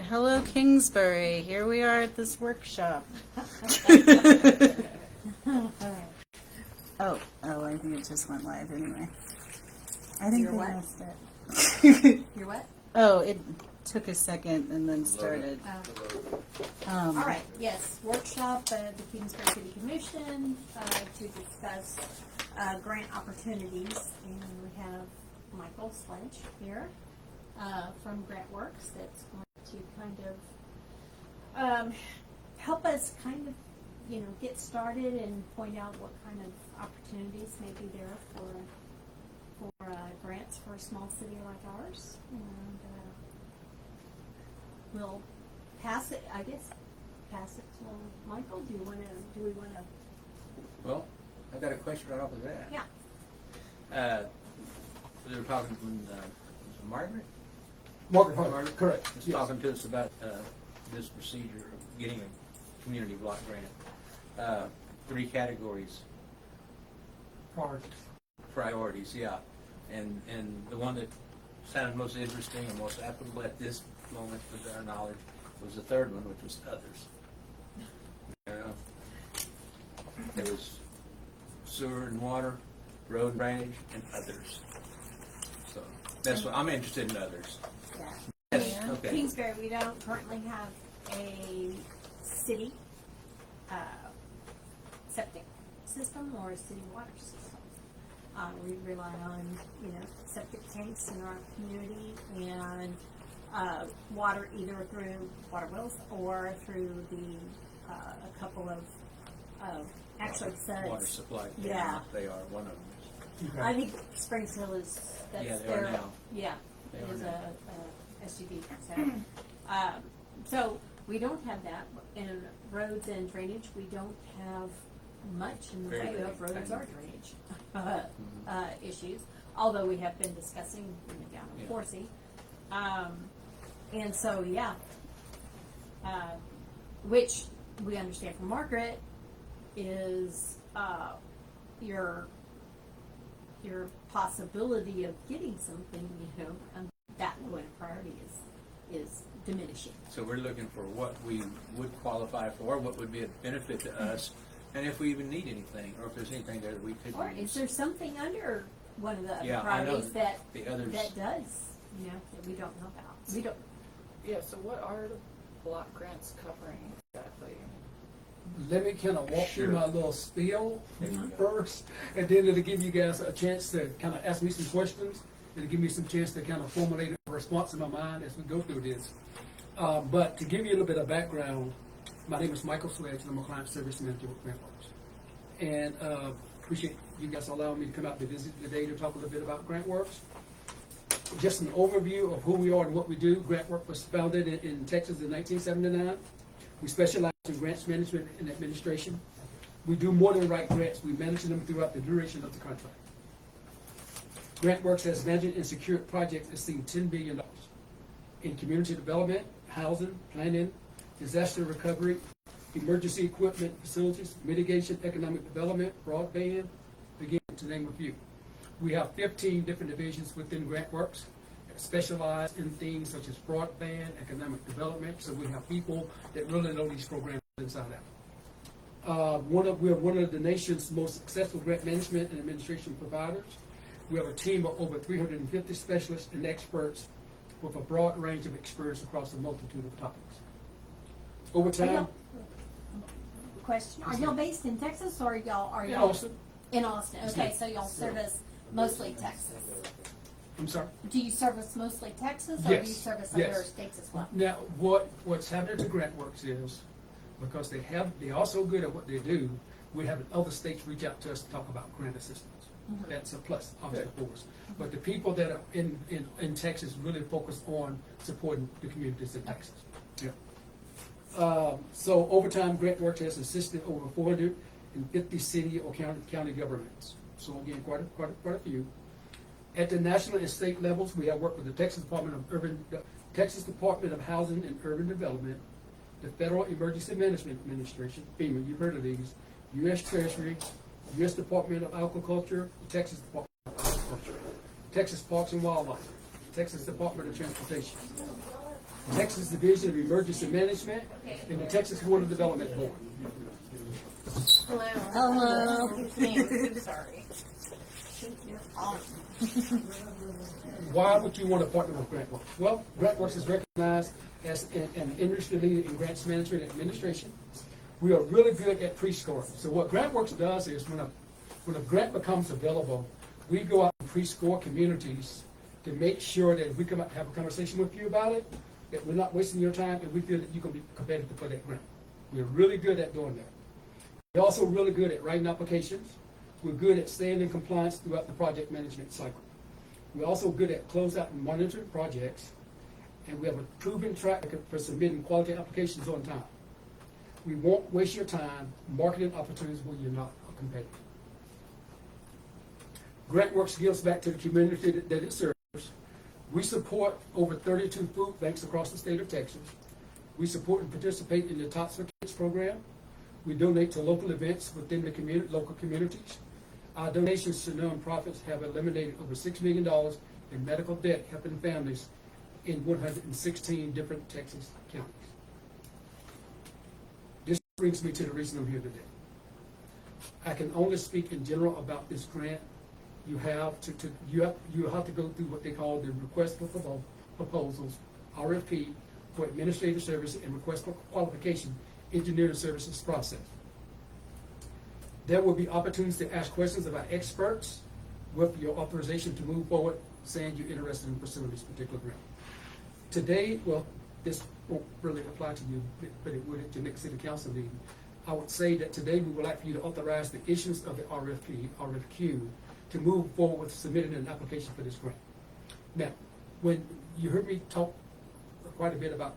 Hello, Kingsbury. Here we are at this workshop. Oh, I think it just went live anyway. I think You're they what? missed it. You're what? Oh, it took a second and then started. All right, yes, workshop of the Kingsbury City Commission to discuss grant opportunities. And we have Michael Sledge here from GrantWorks that's going to kind of help us kind of, get started and point out what kind of opportunities may be there for grants for a small city like ours. And we'll pass it to Michael. Do we want to? Well, I got a question right off of that. Yeah. They were talking from Margaret. Margaret, correct. Was Yes. talking to us about this procedure of getting a community block grant. 3 categories. Priorities, yeah. And the one that sounded most interesting and most applicable at this moment with our knowledge was the third one, which was others. There was sewer and water, road drainage, and others. So that's what I'm interested in, others. Yeah. Yes, And okay. Kingsbury, we don't currently have a city septic system or a city water system. We rely on, septic tanks in our community and water either through water wells or through a couple of actually SUDs. Water supply. Yeah. They are one of them. Okay. I think Springs Hill is, that's Yeah, they their, are now. yeah, They it are is now. a SUV. So we don't have that. In roads and drainage, we don't have much in the Very, way very of roads tiny. or drainage issues, although we have been discussing down in Yeah. Horsey. And so, yeah, which we understand from Margaret is your possibility of getting something, that low in priority is diminishing. So we're looking for what we would qualify for, what would be a benefit to us, and if we even need anything, or if there's anything there that we could Or use. is there something under one of the Yeah, I know priorities that the others. that does, that we don't know about? We don't. Yeah, so what are the block grants covering exactly? Let me kind of walk Sure. through my little spiel There you go. first, and then it'll give you guys a chance to kind of ask me some questions, and it'll give me some chance to kind of formulate a response in my mind as we go through this. But to give you a little bit of background, my name is Michael Sledge, and I'm a client service manager with GrantWorks. And appreciate you guys allowing me to come out to visit today to talk a little bit about GrantWorks. Just an overview of who we are and what we do. GrantWorks was founded in Texas in 1979. We specialize in grants management and administration. We do more than write grants. We manage them throughout the duration of the contract. GrantWorks has managed and secured projects exceeding $10 billion in community development, housing, planning, disaster recovery, emergency equipment facilities, mitigation, economic development, broadband, again, to name a few. We have 15 different divisions within GrantWorks that specialize in things such as broadband, economic development, so we have people that really know these programs inside out. We're one of the nation's most successful grant management and administration providers. We have a team of over 350 specialists and experts with a broad range of experience across a multitude of topics. Over time, Question: Are y'all based in Texas or are y'all in Austin, in Austin? Okay, so y'all service mostly Texas. I'm sorry. Do you service mostly Texas, or do you Yes, service yes. other states as well? Now, what's happening to GrantWorks is, because they're also good at what they do, we have other states reach out to us to talk about grant assistance. That's a plus, obviously, for us. But the people that are in Texas really focus on supporting the communities in Texas. Yeah. So over time, GrantWorks has assisted over 450 city or county governments. So again, quite a few. At the national and state levels, we have worked with the Texas Department of Housing and Urban Development, the Federal Emergency Management Administration, FEMA, you've heard of these, U.S. Treasury, U.S. Department of Agriculture, the Texas Department of Agriculture, Texas Parks and Wildlife, Texas Department of Transportation, Texas Division of Emergency Management, and the Texas Water Development Board. Hello. Hello. I'm sorry. Why would you want to partner with GrantWorks? Well, GrantWorks is recognized as an industry leader in grants management and administration. We are really good at pre-scoring. So what GrantWorks does is when a grant becomes available, we go out and pre-score communities to make sure that if we come out and have a conversation with you about it, that we're not wasting your time and we feel that you can be competitive for that grant. We're really good at doing that. We're also really good at writing applications. We're good at staying in compliance throughout the project management cycle. We're also good at closeout and monitoring projects, and we have a proven track record for submitting quality applications on time. We won't waste your time marketing opportunities where you're not a competitor. GrantWorks gives back to the community that it serves. We support over 32 food banks across the state of Texas. We support and participate in the Tots for Kids program. We donate to local events within the local communities. Our donations to nonprofits have eliminated over $6 million in medical debt, helping families in 116 different Texas counties. This brings me to the reason I'm here today. I can only speak in general about this grant. You have to go through what they call the request for proposals, RFP, for administrative services and request for qualification, engineering services process. There will be opportunities to ask questions about experts with your authorization to move forward, saying you're interested in pursuing this particular grant. Today, well, this won't really apply to you, but it would at your next city council meeting. I would say that today we would like for you to authorize the issuance of the RFQ, to move forward with submitting an application for this grant. Now, when you heard me talk quite a bit about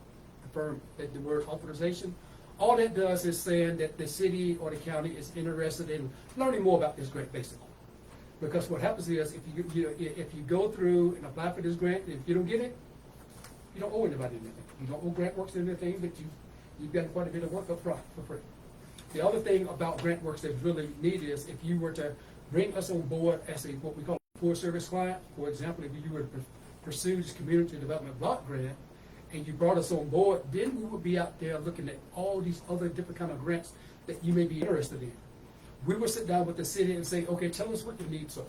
the word authorization, all that does is saying that the city or the county is interested in learning more about this grant, basically. Because what happens is, if you go through and apply for this grant, and if you don't get it, you don't owe anybody anything. You don't owe GrantWorks anything, but you've got quite a bit of work up front for free. The other thing about GrantWorks that's really neat is if you were to bring us on board as what we call a full service client. For example, if you were to pursue this community development block grant and you brought us on board, then we would be out there looking at all these other different kind of grants that you may be interested in. We would sit down with the city and say, okay, tell us what your needs are.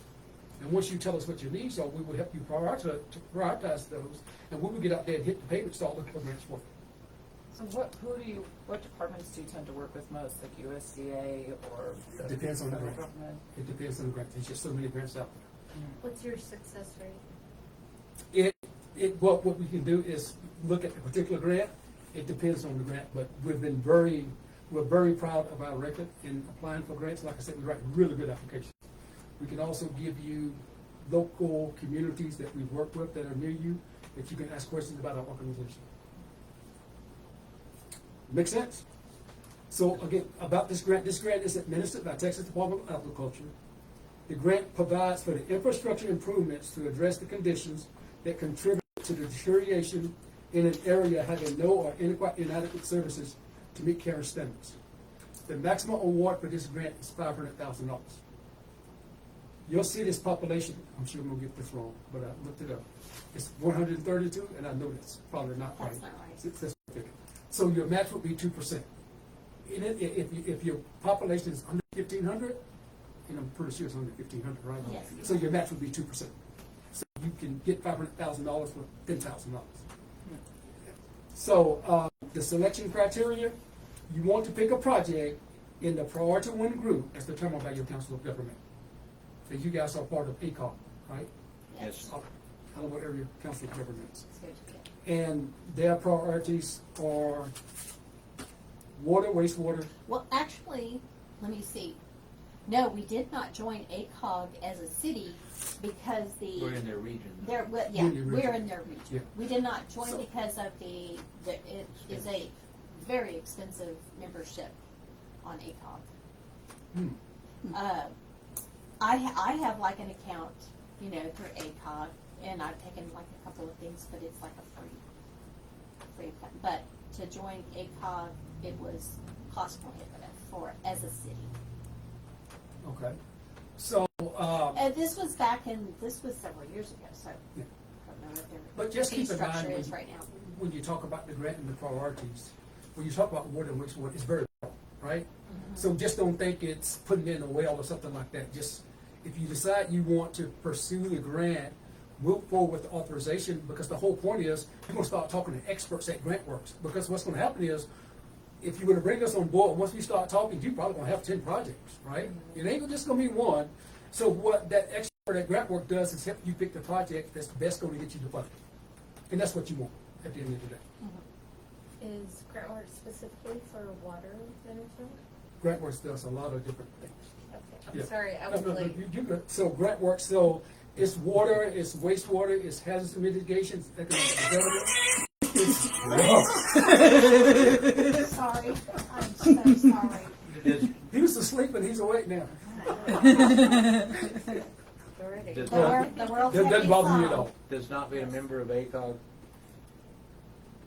And once you tell us what your needs are, we will help you prioritize those, and we will get out there and hit the pavement, start looking for grants for you. So what departments do you tend to work with most, like USDA or the It depends on the federal grant. government? It depends on the grant. There's just so many grants out there. What's your success rate? What we can do is look at the particular grant. It depends on the grant, but we're very proud of our record in applying for grants. Like I said, we write really good applications. We can also give you local communities that we've worked with that are near you that you can ask questions about our organization. Make sense? So again, about this grant is administered by Texas Department of Agriculture. The grant provides for the infrastructure improvements to address the conditions that contribute to the deterioration in an area having no or inadequate services to meet care standards. The maximum award for this grant is $500,000. Your city's population, I'm sure I'm gonna get this wrong, but I looked it up. It's 132, and I know that's probably not right. That's not right. That's right. So your match would be 2%. If your population is under 1,500, and I'm pretty sure it's under 1,500, right? Yes. So your match would be 2%. So you can get $500,000 for $10,000. So the selection criteria, you want to pick a project in the priority one group as determined by your council of government. So you guys are part of ACOG, right? Yes. Alamo Area Council of Governments. It's good to get. And their priorities are water, wastewater. Well, actually, let me see. No, we did not join ACOG as a city because We're in their region. yeah, In your we're region. in their region. Yeah. We did not join So- because of it is a very expensive membership on ACOG. Hmm. I have like an account, through ACOG, and I've taken like a couple of things, but it's like a free account. But to join ACOG, it was cost prohibitive as a city. Okay. So, This was several years ago, so Yeah. I don't know what their but just fee keep in structure mind is right now. when you talk about the grant and the priorities, when you talk about water and wastewater, it's very broad, right? So just don't think it's putting in a well or something like that. Just, if you decide you want to pursue the grant, move forward with the authorization, because the whole point is, you're gonna start talking to experts at GrantWorks, because what's gonna happen is, if you're gonna bring us on board, once we start talking, you're probably gonna have 10 projects, right? It ain't just gonna be one. So what that expert at GrantWorks does is help you pick the project that's best gonna get you the funding. And that's what you want at the end of the day. Is GrantWorks specifically for water management? GrantWorks does a lot of different things. Okay, I'm Yeah. sorry, I No, was no, late. you're good. So GrantWorks, so it's water, it's wastewater, it's hazardous mitigation, economic development. Sorry, I'm so sorry. He was asleep and he's awake now. Already. Does The world's That doesn't bother me at all. does not being a member of ACOG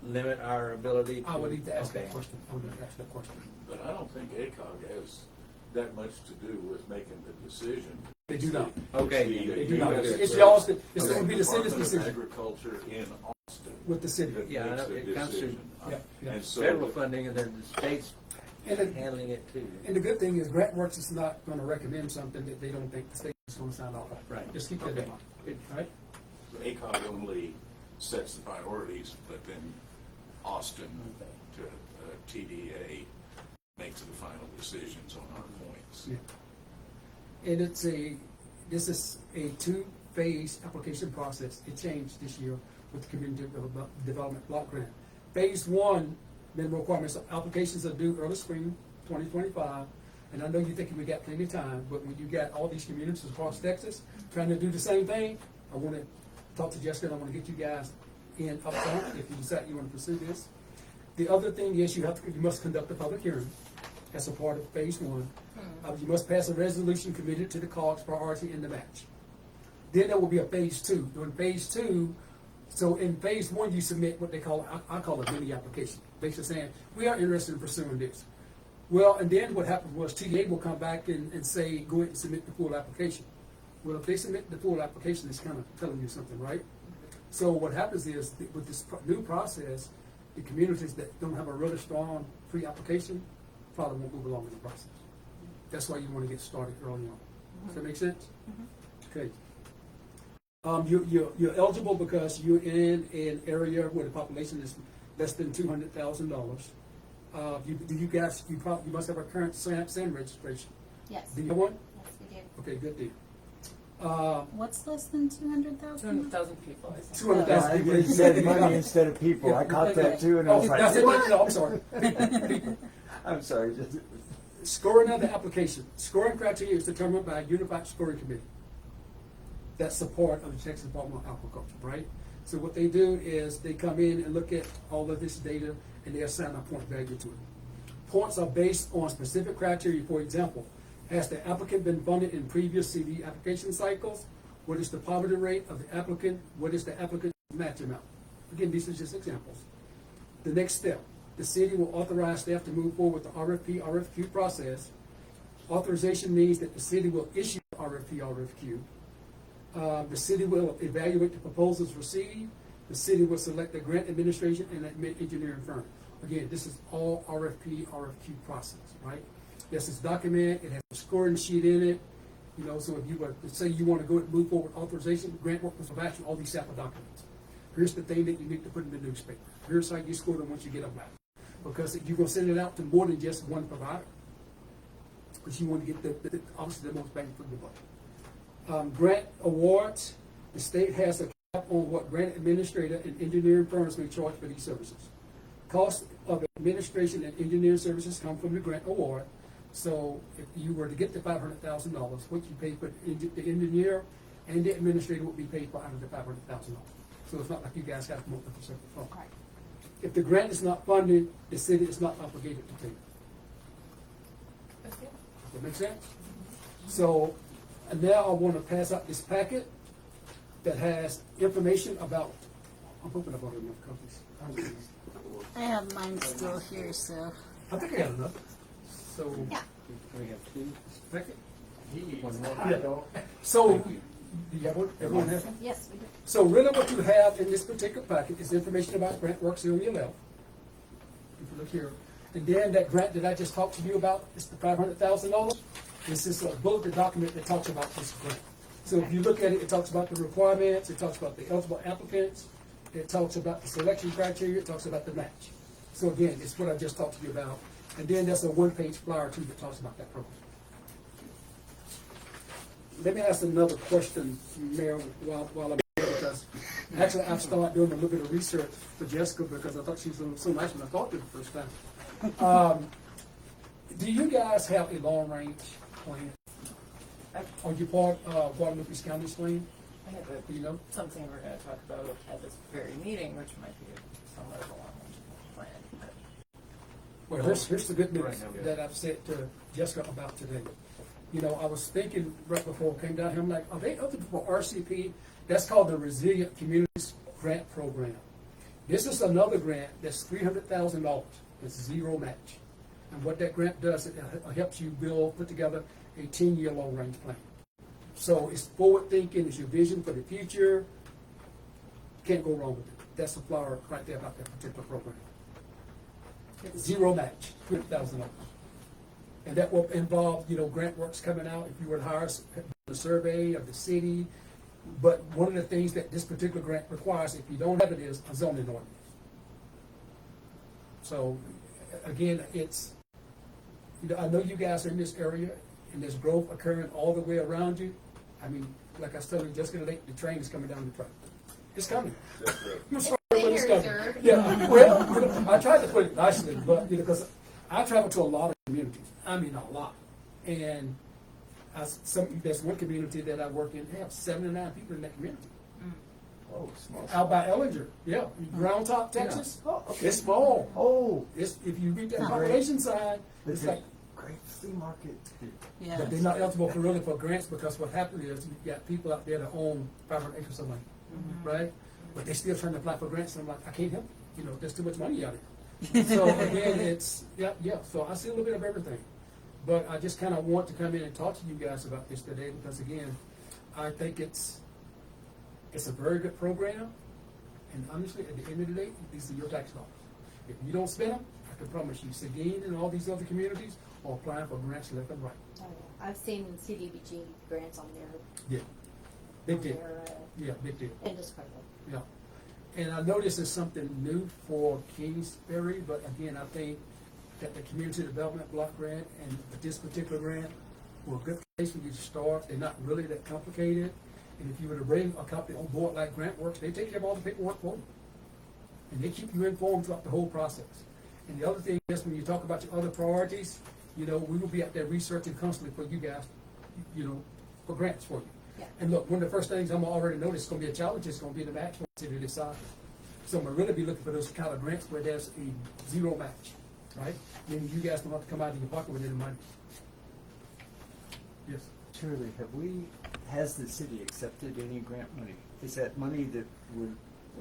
limit our ability to? I would need to ask that Okay. question. I would need to ask that question. But I don't think ACOG has that much to do with making the decision. They do not. Okay. They do not. It's It's the- y'all's, it's the gonna be the city's Department of decision Agriculture in Austin. with the city. that Yeah, I makes know the it comes to- decision. Yeah, yeah. And so Federal funding, and then the state's And it- handling it too. And the good thing is GrantWorks is not gonna recommend something that they don't think the state is gonna sign off on. Right. Just keep that in Okay. mind, Good. right? So ACOG only sets the priorities, but then Austin to TDA makes the final decisions on our points. Yeah. And this is a two-phase application process. It changed this year with the Community Development Block Grant. Phase one, minimum requirements, applications are due early spring 2025. And I know you're thinking we got plenty of time, but when you got all these communities across Texas trying to do the same thing, I want to talk to Jessica, and I want to get you guys in upfront if you decide you want to pursue this. The other thing is you must conduct a public hearing as a part of phase one. You must pass a resolution committed to the COGS priority in the match. Then there will be a phase two. During phase two, so in phase one, you submit what they call, I call a mini application, basically saying, we are interested in pursuing this. Well, and then what happened was TA will come back and say, go ahead and submit the full application. Well, if they submit the full application, it's kind of telling you something, right? So what happens is, with this new process, the communities that don't have a really strong pre-application probably won't move along in the process. That's why you want to get started early on. Does that make sense? Okay. You're eligible because you're in an area where the population is less than $200,000. You must have a current SAM registration. Yes, Do you have one? yes, we do. Okay, good deal. What's less than 200,000? 200,000 people, I think. 200,000 people. You said money instead of people. I caught that too, and I was like, That's it. what? No, I'm sorry. People. I'm sorry. Scoring of the application. Scoring criteria is determined by a unified scoring committee. That's the part of the Texas Department of Agriculture, right? So what they do is they come in and look at all of this data and they assign a point value to it. Points are based on specific criteria. For example, has the applicant been funded in previous CD application cycles? What is the poverty rate of the applicant? What is the applicant's match amount? Again, these are just examples. The next step, the city will authorize staff to move forward with the RFP/RFQ process. Authorization means that the city will issue RFP/RFQ. The city will evaluate the proposals received. The city will select the grant administration and engineering firm. Again, this is all RFP/RFQ process, right? This is documented. It has a scoring sheet in it. You know, so if you were to say you want to go and move forward with authorization, GrantWorks will provide you all these sample documents. Here's the thing that you need to put in the newspaper. Here's how you score them once you get them back. Because you're going to send it out to more than just one provider. Because you want to get obviously the most bang for the buck. Grant awards, the state has a cap on what grant administrator and engineering firms may charge for these services. Cost of administration and engineering services come from the grant award. So if you were to get the $500,000, what you pay for the engineer and the administrator would be paid for out of the $500,000. So it's not like you guys have to come up with a separate fund. Right. If the grant is not funded, the city is not obligated to pay. Okay. Does that make sense? So now I want to pass out this packet that has information about, I'm hoping I bought enough copies. I have mine still here, so. I think I got enough. So, Yeah. We have two. packet. One more. Yeah. So Do you have one? Everyone has one? Yes, we do. So really what you have in this particular packet is information about grant works here on your left. If you look here. And then that grant that I just talked to you about is the $500,000. This is a bulleted document that talks about this grant. So if you look at it, it talks about the requirements, it talks about the eligible applicants, it talks about the selection criteria, it talks about the match. So again, it's what I just talked to you about. And then there's a one-page flyer too that talks about that program. Let me ask another question, Mayor, while I'm here, because actually I've started doing a little bit of research for Jessica because I thought she was so nice when I talked to her the first time. Do you guys have a long-range plan? Are you part of Guadalupe County's plan? I have Do you know? something we're gonna talk about at this very meeting, which might be somewhat of a long-range plan. but- Well, here's the good news Right now, yeah. that I've said to Jessica about today. You know, I was thinking right before I came down here, I'm like, are they eligible for RCP? That's called the Resilient Communities Grant Program. This is another grant that's $300,000. It's zero match. And what that grant does, it helps you put together a 10-year long-range plan. So it's forward-thinking, it's your vision for the future. Can't go wrong with it. That's the flower right there about that particular program. Zero match, $50,000. And that will involve, you know, grant works coming out, if you were to hire a survey of the city. But one of the things that this particular grant requires, if you don't have it, is a zoning ordinance. So, again, it's, you know, I know you guys are in this area, and there's growth occurring all the way around you. I mean, like I was telling you just the other day, the train is coming down the track. It's coming. I'm sorry, but it's There, coming. sir. Yeah, well, you know, I tried to put it nicely, but, you know, because I travel to a lot of communities. I mean, a lot. And there's one community that I work in, they have 79 people in that community. Oh, small. Out by Ellinger, yeah, Ground Top, Texas. Oh, okay. It's small. Oh, It's, if you read that Huh. population side, it's it's a like, great flea market. Yeah. but they're not eligible for grants because what happened is you've got people out there that own 500 acres of land, right? But they're still trying to apply for grants, and I'm like, I can't help you. You know, there's too much money out there. So again, it's, yeah, so I see a little bit of everything. But I just kind of want to come in and talk to you guys about this today because again, I think it's a very good program. And honestly, at the end of the day, these are your tax dollars. If you don't spend them, I can promise you, Seguin and all these other communities are applying for grants left and right. Oh, yeah. I've seen CDBG grants on their, Yeah, big on deal. their, Yeah, big deal. indescribable. Yeah. And I know this is something new for Kingsbury, but again, I think that the community development block grant and this particular grant were a good place for you to start. They're not really that complicated. And if you were to bring a company on board like GrantWorks, they take care of all the paperwork for you. And they keep you informed throughout the whole process. And the other thing is when you talk about your other priorities, you know, we will be out there researching constantly for you guys, you know, for grants for you. Yeah. And look, one of the first things I'm already noticed is going to be a challenge is going to be the match once it decides. So I'm going to really be looking for those kind of grants where there's a zero match, right? Meaning you guys don't have to come out of your pocket with any money. Yes. Shirley, has the city accepted any grant money? Is that money that we're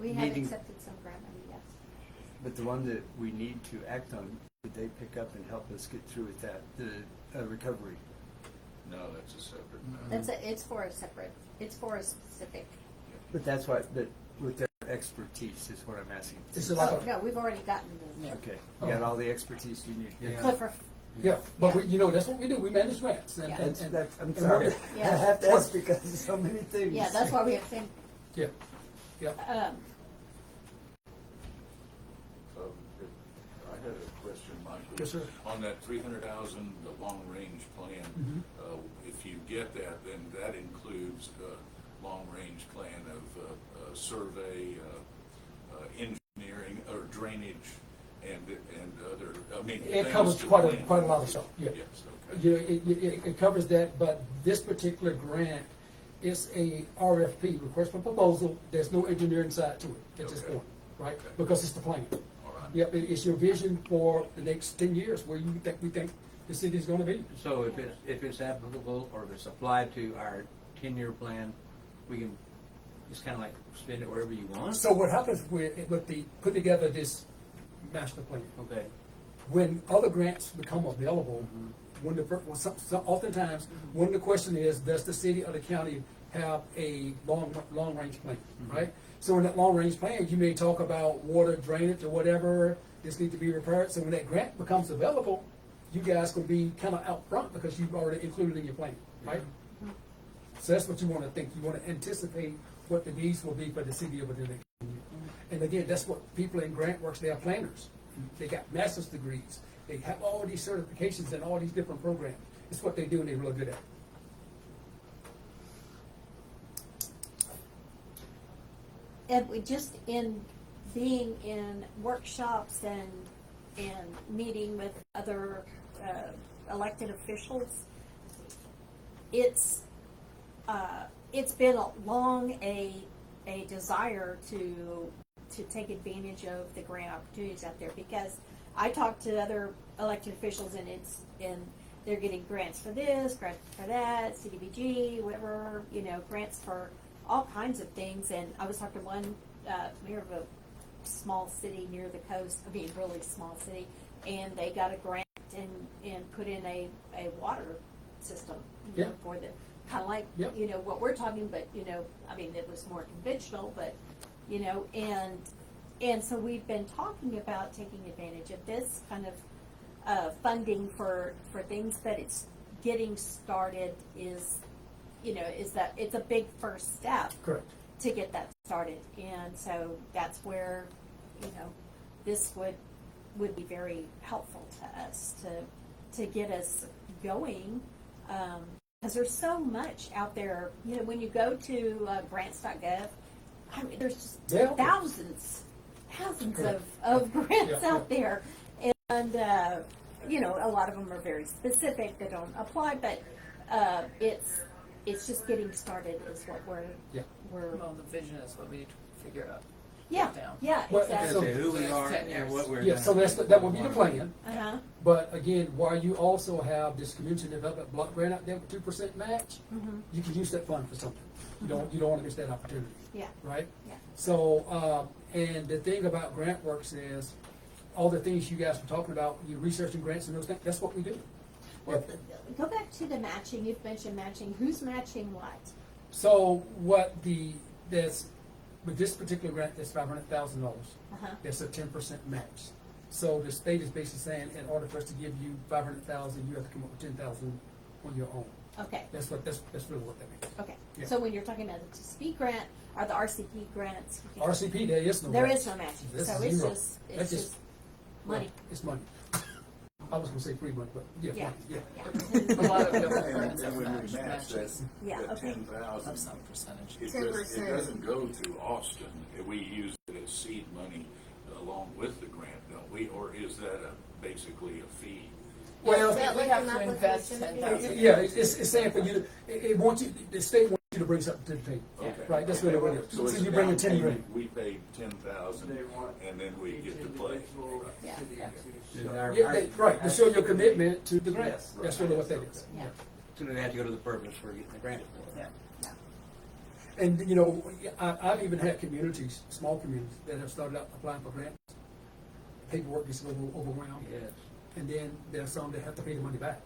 We have needing, accepted some grant money, yes. but the one that we need to act on, did they pick up and help us get through with that, the recovery? No, that's a separate matter. It's for a specific. But that's what, but with their expertise is what I'm asking. Is it like Oh, a, no, we've already gotten the Okay, you got all the expertise you need. Yeah. Clifford. yeah, but we, you know, that's what we do. We manage grants. And, Yeah. I'm and sorry, we're- I Yeah. have to ask because of so many things. Yeah, that's why we have same, yeah, yeah. I had a question, Michael. Yes, sir. On that 300,000, the long-range plan, Mhm. if you get that, then that includes a long-range plan of survey, engineering, or drainage, and other, I mean. It things covers to quite a plan. lot of stuff, yeah. Yes, okay. You know, it covers that, but this particular grant is a RFP, request for proposal. There's no engineering side to it at this Okay. point, right? Okay. Because it's the plan. All right. Yep, it's your vision for the next 10 years where we think the city's gonna be. So if it's applicable or if it's applied to our 10-year plan, we can just kind of like spend it wherever you want? So what happens with the, put together this master plan, Okay. when other grants become available, when oftentimes, one of the question is, does the city or the county have a long range plan, right? So in that long range plan, you may talk about water drainage or whatever, this needs to be repaired. So when that grant becomes available, you guys can be kind of out front because you've already included in your plan, right? So that's what you want to think. You want to anticipate what the needs will be for the city over the next year. And again, that's what people in grant works, they are planners. They got master's degrees. They have all these certifications and all these different programs. It's what they do and they're really good at. And we just in being in workshops and meeting with other elected officials, it's been a desire to take advantage of the grant opportunities out there, because I talk to other elected officials and they're getting grants for this, grants for that, CDBG, whatever, grants for all kinds of things. And I was talking to one mayor of a small city near the coast, really small city, and they got a grant and put in a water system Yeah. for the kind of like Yeah. What we're talking, but it was more conventional, but and so we've been talking about taking advantage of this kind of funding for things, but it's getting started is that it's a big first step Correct. to get that started. And so that's where, this would be very helpful to us to get us going. Because there's so much out there. When you go to grants.gov, there's just Yeah. thousands Correct. of grants Yeah. out there. And, a lot of them are very specific, they don't apply, but it's just getting started is what Yeah. we're Well, the vision is what we need to figure out. yeah, down. yeah, Well, exactly. so- Say who we are 10 years. and what we're Yeah, gonna so do. that will be the plan. Uh-huh. But again, while you also have this community development block grant out there with 2% match, you can use that fund for something. You don't want to miss that opportunity, Yeah, right? yeah. So, and the thing about GrantWorks is, all the things you guys were talking about, you researching grants and those things, that's what we do. Well, go back to the matching. You've mentioned matching. Who's matching what? So there's, with this particular grant, that's $500,000. Uh-huh. That's a 10% match. So the state is basically saying, in order for us to give you 500,000, you have to come up with 10,000 on your own. Okay, That's really what that means. okay. Yeah. So when you're talking about the TCP grant or the RCP grants, RCP, there is no there match. is no matching. This So is it's zero. just That's it's just money. It's money. I was gonna say free money, but yeah, Yeah. money, yeah. A Yeah. lot of government And grants have when we match, match matches Yeah, that okay. 10,000, of some percentage. it doesn't go to Austin. We use it as seed money along with the grant, don't we? Or is that basically a fee? Well, Is that we like have an to invest application fee? 10,000. yeah, it's saying for you, it wants you, the state wants you to bring something to the table. Yeah. Okay. Right, that's really what it is. So it's you a bring down in 10 grand. payment. We pay 10,000 and then we get to play. Yeah. Yeah, right, to show your commitment to the grant. Yes. That's really what that is. Yeah. So they have to go to the purpose for getting the grant for. Yeah. And, I've even had communities, small communities, that have started out applying for grants. Paperwork gets a little overwhelmed. Yes. And then there are some that have to pay the money back.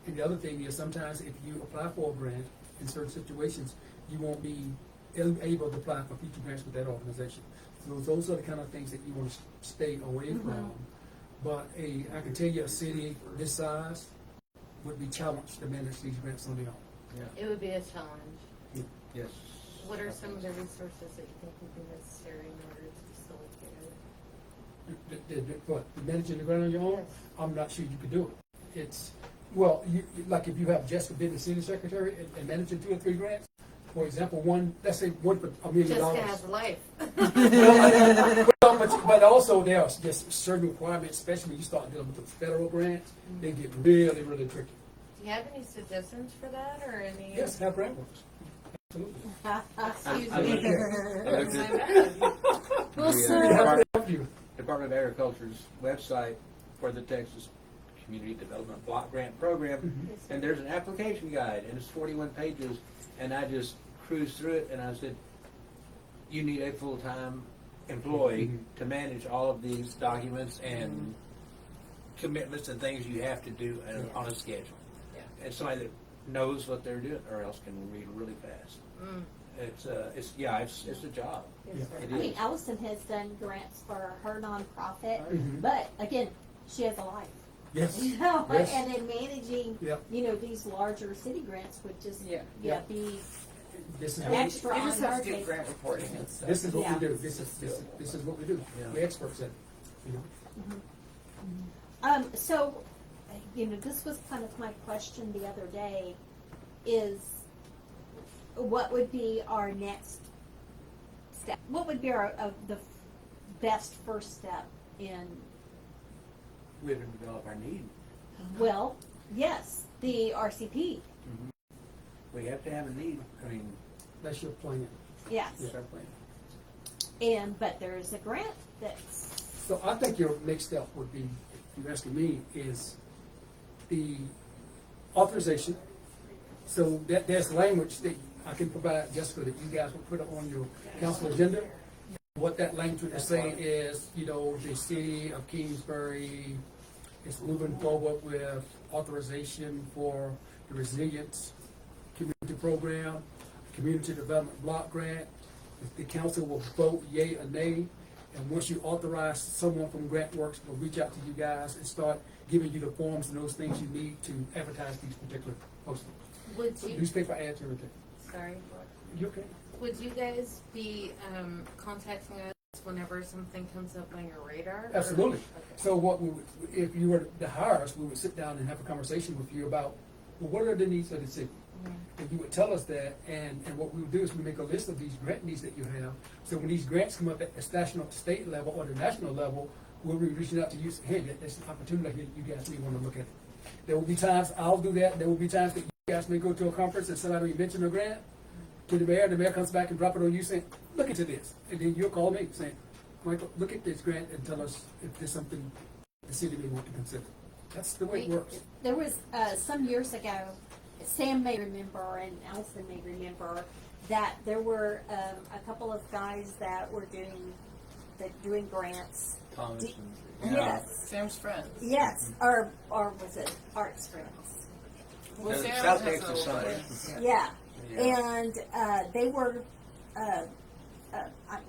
And the other thing is, sometimes if you apply for a grant, in certain situations, you won't be able to apply for future grants with that organization. So those are the kind of things that you want to stay away from. But I can tell you, a city this size would be challenged to manage these grants on their own. It would be a challenge. Yes. What are some of the resources that you think would be necessary in order to facilitate it? What, managing the grant on your own? Yes. I'm not sure you could do it. It's, well, like if you have just been the city secretary and managing 2 or 3 grants, for example, let's say one for $1 million. Jessica has life. But also there are just certain requirements, especially when you start dealing with the federal grants, they get really, really tricky. Do you have any suggestions for that or any? Yes, have grant works. Absolutely. Excuse I me. looked at Well, the, sir. Department of Agriculture's website for the Texas Community Development Block Grant Program, and there's an application guide, and it's 41 pages, and I just cruised through it, and I said, you need a full-time employee to manage all of these documents and commitments and things you have to do on a schedule. Yeah. And somebody that knows what they're doing, or else can read really fast. It's a job. Yes, It I mean, is. Allison has done grants for her nonprofit, Mhm. but again, she has a life. Yes. You know, Yes. and then managing, Yep. you know, these larger city grants would just, Yeah. be This is And what, extra You on just her have to do plate. grant reporting and stuff. this is what Yeah. we do. This is what we do. Yeah. We're experts at it, you know. So, you know, this was kind of my question the other day, is what would be our next step? What would be the best first step in, We have to develop our need. well, yes, the RCP, We have to have a need. I mean, That's your plan. yes. it's our plan. But there's a grant that's, So I think your next step would be, if you're asking me, is the authorization. So there's language that I can provide, Jessica, that you guys will put on your council agenda. What that language would say is, you know, the city of Kingsbury is moving forward with authorization for the resilience community program, community development block grant. The council will vote yea or nay, and once you authorize, someone from GrantWorks will reach out to you guys and start giving you the forms and those things you need to advertise these particular postings. Would you, Newspaper ads, everything. sorry, You okay? would you guys be contacting us whenever something comes up on your radar? or- Absolutely. Okay. So what we would, if you were to hire us, we would sit down and have a conversation with you about, well, what are the needs of the city? And you would tell us that, and what we would do is we make a list of these grant needs that you have. So when these grants come up at the national, state level, or the national level, we'll be reaching out to you, saying, hey, there's an opportunity here, you guys may want to look at it. There will be times I'll do that. There will be times that you guys may go to a conference and somebody will mention a grant to the mayor comes back and drop it on you, saying, look into this. And then you'll call me saying, Michael, look at this grant and tell us if there's something the city may want to consider. That's the way it works. there was, some years ago, Sam may remember and Allison may remember, that there were, a couple of guys that were doing grants. Thomas D- and- Yes, Sam's friends. yes, or was it Arts Friends? Well, No, Sam South has Texas a- Sun. Yeah, Yeah. and they were,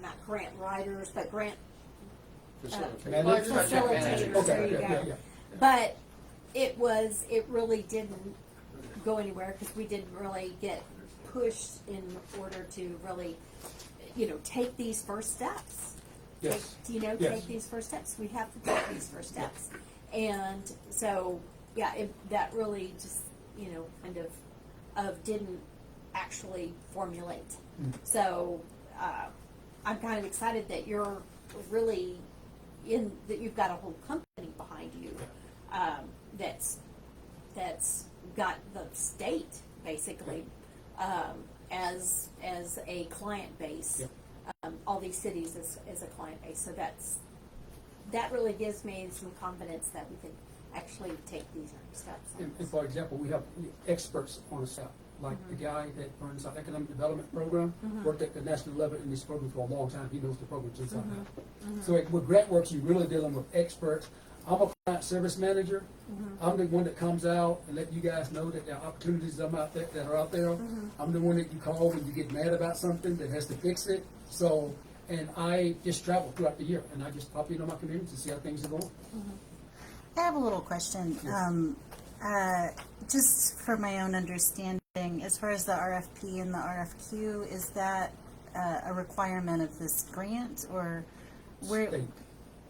not grant writers, but grant Facilitator. Large project facilitators, managers. Okay, there you yeah, go. yeah, yeah. But it really didn't go anywhere because we didn't really get pushed in order to really, you know, take these first steps. Yes. Take Yes. these first steps. We have to take these first steps. And so, yeah, that really just, you know, kind of didn't actually formulate. So, I'm kind of excited that you're really that you've got a whole company behind you, that's got the state basically, as a client base. All these cities as a client base. So that really gives me some confidence that we can actually take these next steps. And for example, we have experts on the staff, like the guy that runs our economic development program, worked at the national level in this program for a long time. He knows the programs inside out. So with GrantWorks, you're really dealing with experts. I'm a client service manager. I'm the one that comes out and let you guys know that there are opportunities that are out there. I'm the one that you call when you get mad about something that has to fix it. So, and I just travel throughout the year, and I just pop in on my communities to see how things are going. I have a little question. Just for my own understanding, as far as the RFP and the RFQ, is that a requirement of this grant, or where? State.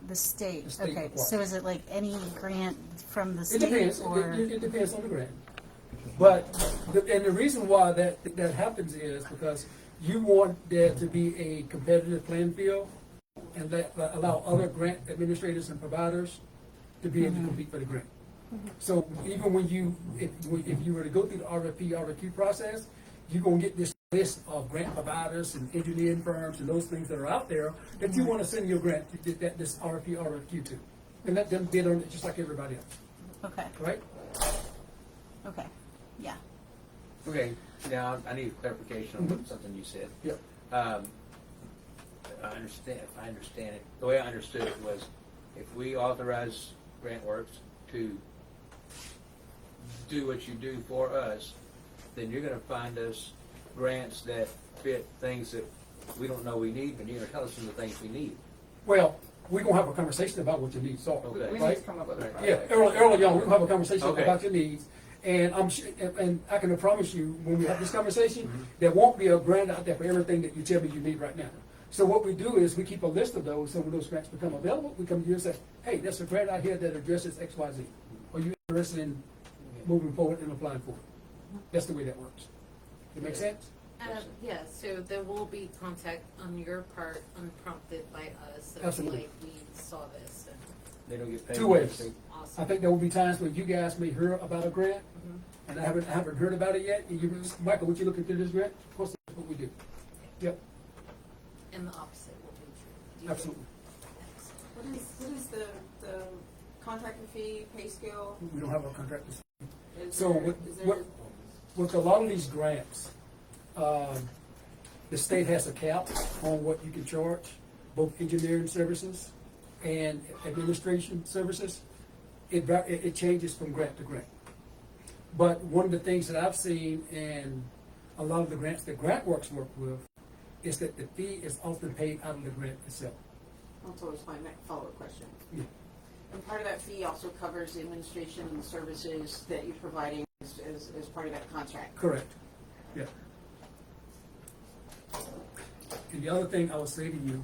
The state. The state Okay. requires. So is it like any grant from the It state, depends. or? It depends on the grant. But the reason why that happens is because you want there to be a competitive playing field and allow other grant administrators and providers to be able to compete for the grant. So even when if you were to go through the RFQ process, you're gonna get this list of grant providers and engineering firms and those things that are out there that you want to send your grant this RFQ to, and let them bid on it just like everybody else, Okay. right? Okay. Yeah. Okay, now I need clarification on something you said. Yep. I understand, if I understand it, the way I understood it was, if we authorize GrantWorks to do what you do for us, then you're gonna find us grants that fit things that we don't know we need, but you're gonna tell us some of the things we need. Well, we're gonna have a conversation about what your needs are, Okay. We right? need to come up with a Right. project. Yeah, early on, we're gonna have a conversation Okay. about your needs, and and I can promise you, when we have this conversation, there won't be a grant out there for everything that you tell me you need right now. So what we do is we keep a list of those, so when those grants become available, we come to you and say, hey, there's a grant out here that addresses X, Y, Z. Are you interested in moving forward and applying for it? That's the way that works. Does it make sense? Yeah, so there will be contact on your part unprompted by us. That Absolutely. Like, we saw this and They don't get paid. Two ways. awesome. I think there will be times when you guys may hear about a grant, and I haven't heard about it yet, and you, Michael, would you look into this grant? Of course, that's what we do. Yep, And the opposite will be true. Do you absolutely. think- What is the contractor fee, pay scale? We don't have a contract. Is So there- with, is there- with a lot of these grants, the state has a cap on what you can charge, both engineering services and administration services. It changes from grant to grant. But one of the things that I've seen in a lot of the grants that GrantWorks work with is that the fee is often paid out of the grant itself. That's always my next follow-up question. Yeah. And part of that fee also covers the administration and the services that you're providing as part of that contract. Correct, yeah. And the other thing I would say to you,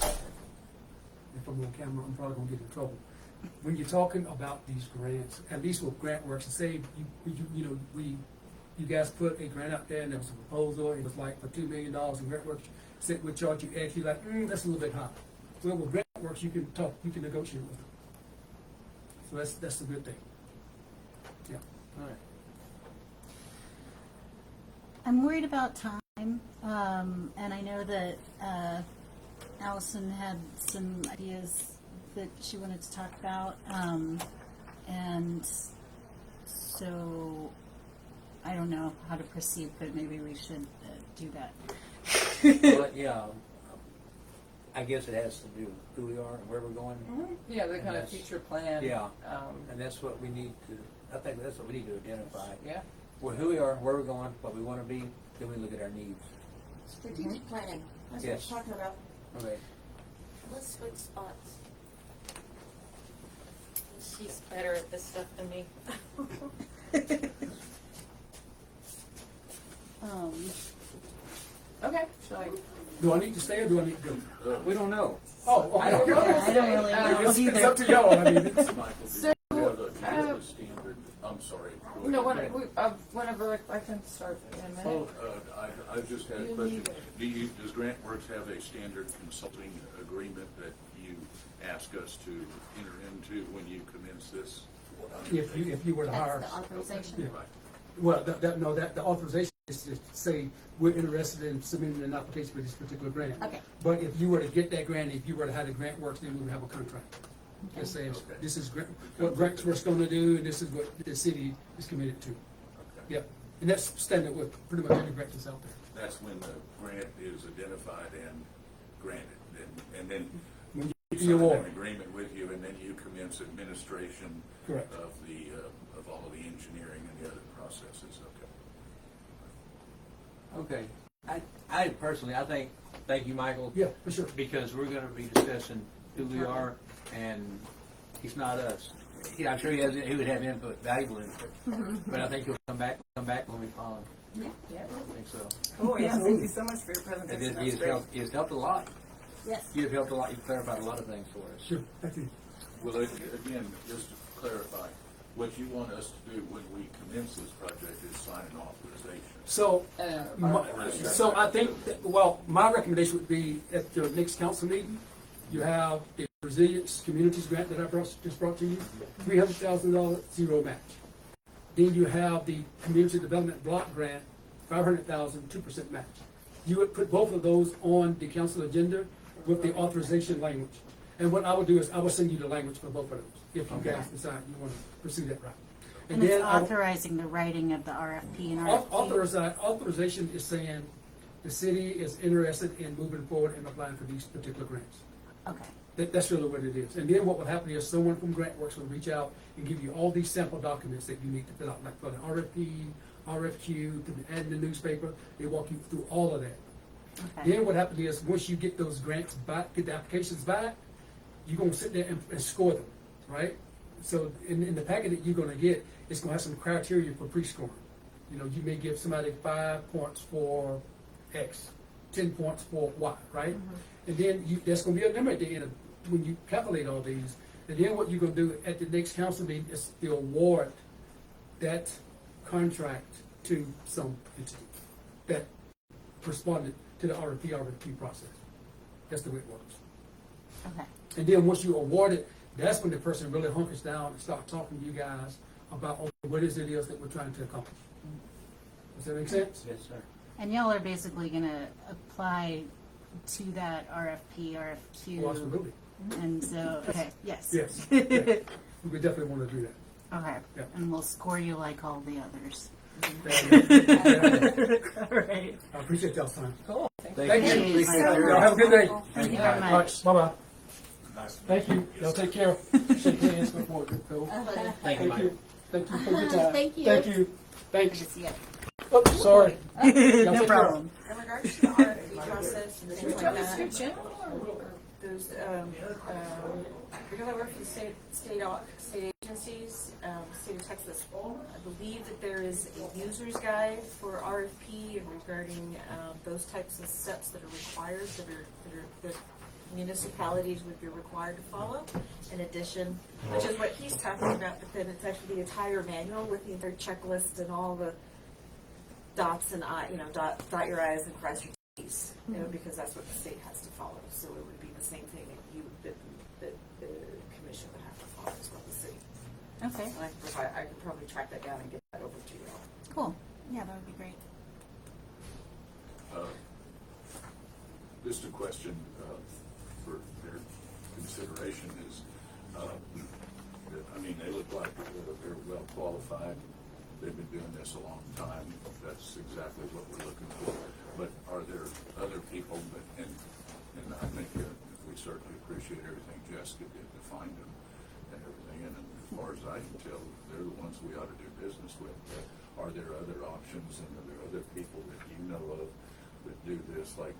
if I'm on camera, I'm probably gonna get in trouble. When you're talking about these grants, at least with GrantWorks, say you guys put a grant out there and there was a proposal, it was like for $2 million, and GrantWorks said would charge you X, you're like, that's a little bit high. Well, with GrantWorks, you can talk, you can negotiate with them. So that's a good thing. Yeah. All right. I'm worried about time, and I know that Allison had some ideas that she wanted to talk about, and so I don't know how to proceed, but maybe we should do that. Well, yeah, I guess it has to do with who we are and where we're going. Yeah, the And kind of that's- future plan. Yeah. Um, And that's what we need to, I think that's what we need to identify. yeah. Well, who we are, where we're going, what we want to be, then we look at our needs. Strategic planning, that's what Yes. we're talking about. Okay. Let's switch spots. She's better at this stuff than me. Okay. Shall I? Do I need to stay or do I need to go? We don't know. Oh, I don't know. I don't really know It's either. up to y'all, I mean, it's, Michael, do you have a standard, I'm sorry. go No, ahead. whenever I can start in a minute. Oh, I just had a question. Does GrantWorks have a standard consulting agreement that you ask us to enter into when you commence this? if you were to hire. That's the authorization. Yeah. Right. Well, the authorization is to say, we're interested in submitting an application for this particular grant. Okay. But if you were to get that grant, if you were to have the grant works, then we would have a contract. That says, Okay. this is what GrantWorks gonna do, and this is what the city is committed to. Okay. Yep, and that's standard with pretty much any grant that's out there. That's when the grant is identified and granted, and then When we you sign award. an agreement with you, and then you commence administration Correct. of of all of the engineering and the other processes, okay? Okay. I personally, thank you, Michael. Yeah, for sure. Because we're gonna be discussing who we are, and he's not us. Yeah, I'm sure he would have input, valuable input. But I think he'll come back when we call him. Yeah. I think so. Oh, yeah. Thank you so much for your And presentation. then he has helped a lot. Yes. You've helped a lot, you've clarified a lot of things for us. Sure, thank you. Well, again, just to clarify, what you want us to do when we commence this project is sign an authorization. So, I think, my recommendation would be at your next council meeting, you have the Resilience Communities Grant that I just brought to you, $300,000 zero match. Then you have the Community Development Block Grant, $500,000 2% match. You would put both of those on the council agenda with the authorization language. And what I would do is I will send you the language for both of those, if you guys decide you want to pursue that route. And it's then I will- authorizing the writing of the RFP and RFQ. Authorization is saying the city is interested in moving forward and applying for these particular grants. Okay. That's really what it is. And then what will happen is someone from GrantWorks will reach out and give you all these sample documents that you need to fill out, like for the RFP, RFQ, to the ad in the newspaper. They walk you through all of that. Okay. Then what happens is, once you get those grants back, get the applications back, you're gonna sit there and score them, right? So in the packet that you're gonna get, it's gonna have some criteria for pre-scoring. You know, you may give somebody 5 points for X, 10 points for Y, right? And then there's gonna be a number at the end of, when you calculate all these. And then what you're gonna do at the next council meeting is to award that contract to some entity that responded to the RFP process. That's the way it works. Okay. And then once you award it, that's when the person really hunkers down and start talking to you guys about what it is that we're trying to accomplish. Does that make sense? Yes, sir. And y'all are basically gonna apply to that RFP, RFQ. Oh, absolutely. And so, okay, yes. Yes. Yeah. We would definitely want to do that. Okay. Yeah. And we'll score you like all the others. Yeah. All right. I appreciate y'all's time. Cool. Thank Thank you. you so Y'all have a good day. Thank you very All right, much. bye-bye. Thank you. Y'all take care. Shake hands before it goes. Thank you, Mike. Thank you for your time. Thank you. Thank you. Thanks. Good to see you. Oops, sorry. Y'all No take care. problem. In regards to the RFP process and things like that, those, because I work for the state agencies, state of Texas, I believe that there is a user's guide for RFP and regarding those types of steps that are required, that municipalities would be required to follow. In addition, which is what he's talking about, but then it's actually the entire manual with the entire checklist and all the dots and I, dot your I's and cross your T's, because that's what the state has to follow. So it would be the same thing that the commission would have to follow as well, the city. Okay. And I could probably track that down and get that over to you all. Cool. Yeah, that would be great. Just a question for their consideration is, I mean, they look like they're well qualified. They've been doing this a long time. That's exactly what we're looking for. But are there other people that, and I think we certainly appreciate everything Jessica did to find them and everything. And as far as I can tell, they're the ones we ought to do business with. Are there other options, and are there other people that you know of that do this? Like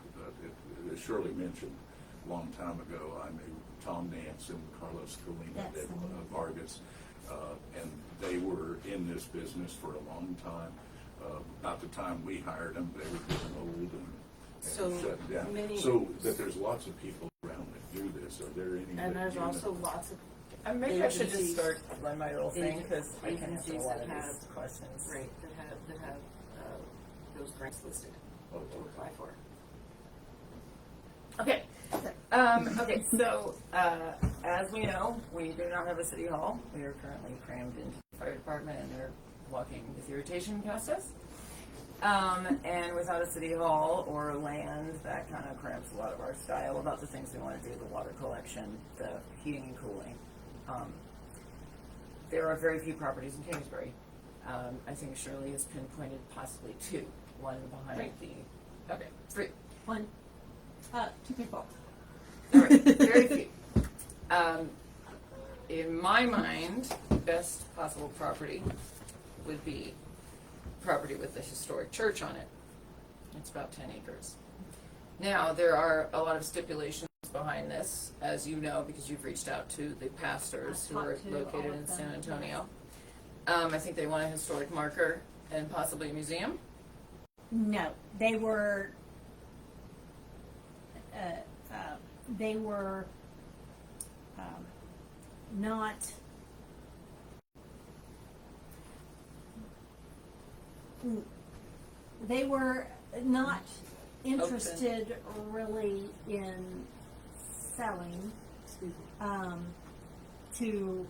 Shirley mentioned a long time ago, I knew Tom Nance and Carlos Colina Yes. Vargas, and they were in this business for a long time. About the time we hired them, they were getting old and So shut down. many- So that there's lots of people around that do this. Are there any? And that there's you also know? lots of Maybe I should just Agencies. start on my little thing, because I can answer a Agencies lot that of these have- questions. that have those grants listed to apply for. Okay. Okay, so, as we know, we do not have a city hall. We are currently crammed into the fire department, and they're walking with irritation past us. And without a city hall or land, that kind of cramps a lot of our style about the things we want to do, the water collection, the heating and cooling. There are very few properties in Kingsbury. I think Shirley has pinpointed possibly 2. One behind the, okay, 3. 2 people. All right, very few. In my mind, best possible property would be property with the historic church on it. It's about 10 acres. Now, there are a lot of stipulations behind this, as you know, because you've reached out to the pastors who are I've talked to located all in of San them, Antonio. I think they want a historic marker and possibly a museum. No, they were not. They were not interested really in selling to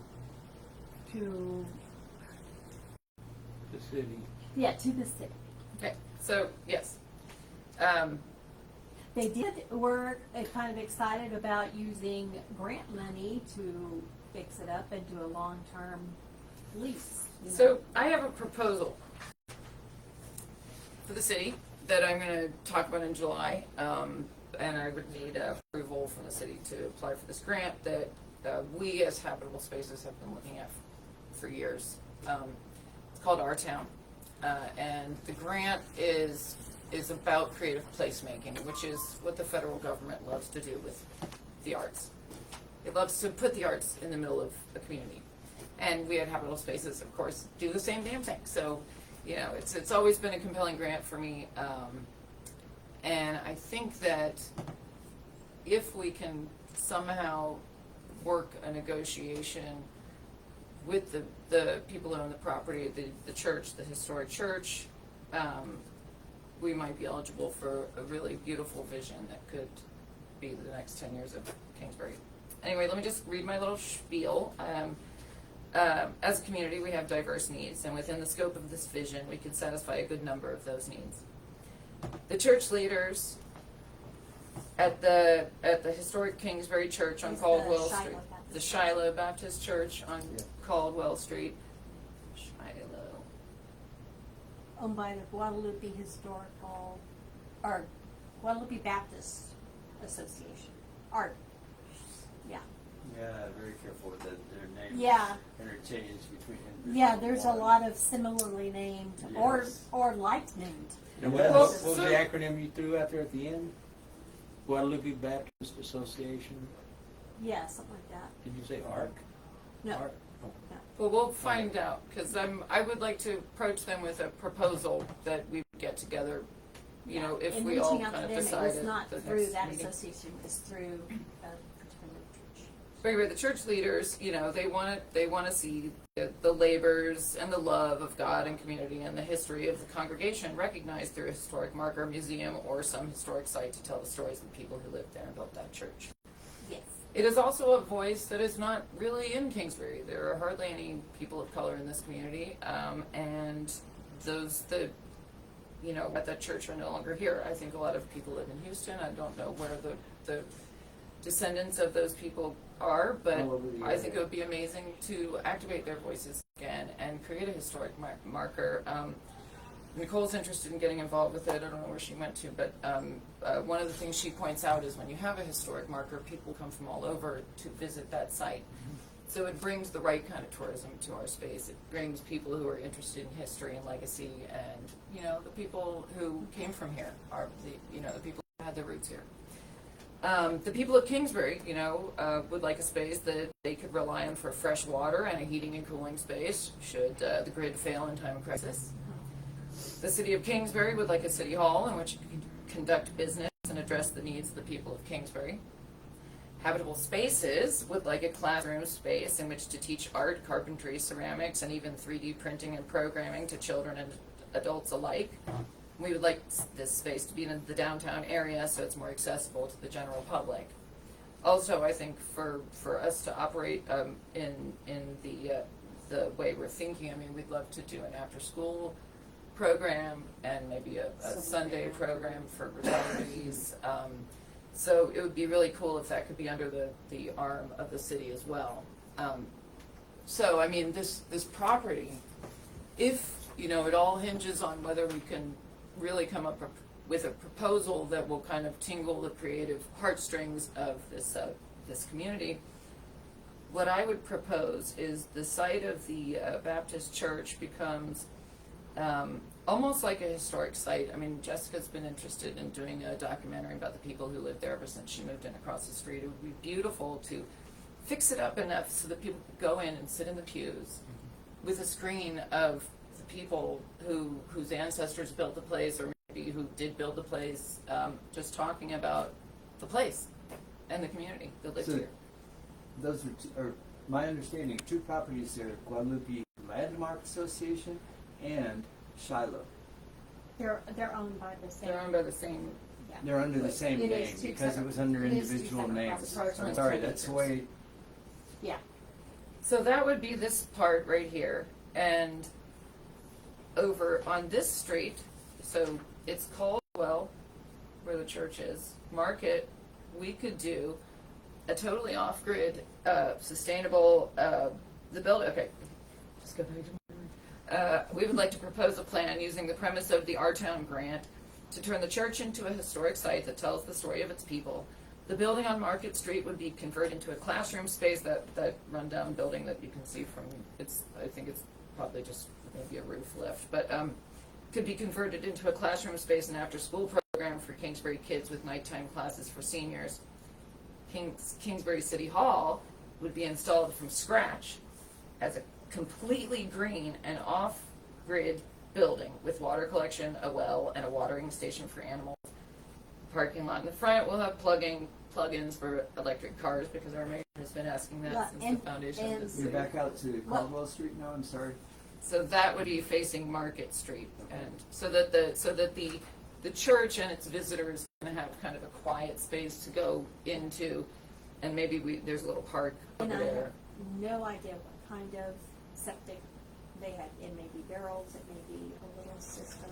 The city. to the city. Okay, so yes. They were kind of excited about using grant money to fix it up and do a long-term lease. you know. So I have a proposal for the city that I'm going to talk about in July, and I would need approval from the city to apply for this grant that we as Habitable Spaces have been looking at for years. It's called Our Town. and the grant is about creative placemaking, which is what the federal government loves to do with the arts. It loves to put the arts in the middle of a community. And we at Habitable Spaces, of course, do the same damn thing. So, it's always been a compelling grant for me. And I think that if we can somehow work a negotiation with the people who own the property, the church, the historic church, we might be eligible for a really beautiful vision that could be the next 10 years of Kingsbury. Anyway, let me just read my little spiel. As a community, we have diverse needs, and within the scope of this vision, we can satisfy a good number of those needs. The church leaders at the historic Kingsbury Church on It's Caldwell the Street, Shiloh Baptist. the Shiloh Baptist Church on Yeah. Caldwell Street, Shiloh. Owned by the Guadalupe Historical, or Guadalupe Baptist Association. Art. Yeah. Yeah, very careful with their names. Yeah. Interchange between individual Yeah, there's a ones. lot of similarly named Yes. or like named. And Yes. what was the acronym you threw out there at the end? Guadalupe Baptist Association? Yeah, something like that. Did you say ARC? No. ARC? Oh. Well, we'll find out, because I would like to approach them with a proposal that we would get together, if In we all reaching out kind to of them, decide it was not the through next that meeting. association, it was through a particular church. But anyway, the church leaders, they want to see the labors and the love of God and community and the history of the congregation recognized through a historic marker, museum, or some historic site to tell the stories of the people who lived there and built that church. Yes. It is also a voice that is not really in Kingsbury. There are hardly any people of color in this community, and those that at that church are no longer here. I think a lot of people live in Houston. I don't know where the descendants of those people are, but All over the I think it area. would be amazing to activate their voices again and create a historic marker. Nicole's interested in getting involved with it. I don't know where she went to, but one of the things she points out is when you have a historic marker, people come from all over to visit that site. So it brings the right kind of tourism to our space. It brings people who are interested in history and legacy, and the people who came from here are the people who had their roots here. The people of Kingsbury, would like a space that they could rely on for fresh water and a heating and cooling space should the grid fail in time of crisis. The city of Kingsbury would like a city hall in which it can conduct business and address the needs of the people of Kingsbury. Habitable Spaces would like a classroom space in which to teach art, carpentry, ceramics, and even 3D printing and programming to children and adults alike. We would like this space to be in the downtown area so it's more accessible to the general public. Also, I think for us to operate in the way we're thinking, we'd love to do an after-school program and maybe a Sunday program for retirees. So it would be really cool if that could be under the arm of the city as well. This property, if it all hinges on whether we can really come up with a proposal that will kind of tingle the creative heartstrings of this community. What I would propose is the site of the Baptist church becomes almost like a historic site. Jessica's been interested in doing a documentary about the people who lived there ever since she moved in across the street. It would be beautiful to fix it up enough so that people could go in and sit in the pews with a screen of the people whose ancestors built the place, or maybe who did build the place, just talking about the place and the community that lived So- here. Those are my understanding, two properties there, Guadalupe Landmark Association and Shiloh. They're owned by the same. They're owned by the same. They're under the same It name is two because it was under separate- it is two individual separate names. properties. I'm sorry, that's the way, Yeah. So that would be this part right here, and over on this street, so it's Caldwell, where the church is, Market, we could do a totally off-grid, sustainable, the building, okay, just go back to we would like to propose a plan using the premise of the Our Town grant to turn the church into a historic site that tells the story of its people, The building on Market Street would be converted into a classroom space, that rundown building that you can see from, I think it's probably just maybe a roof lift, but could be converted into a classroom space and after-school program for Kingsbury kids with nighttime classes for seniors. Kingsbury City Hall would be installed from scratch as a completely green and off-grid building with water collection, a well, and a watering station for animals. Parking lot in the front will have plug-ins for electric cars, because our mayor has been asking that Yeah, since and- the foundation of and- this You're city. back out to Caldwell Street now, I'm sorry. So that would be facing Market Street, and so that the church and its visitors can have kind of a quiet space to go into, and maybe there's a little park And over I have there. no idea what kind of septic they had. It may be barrels, it may be a little system.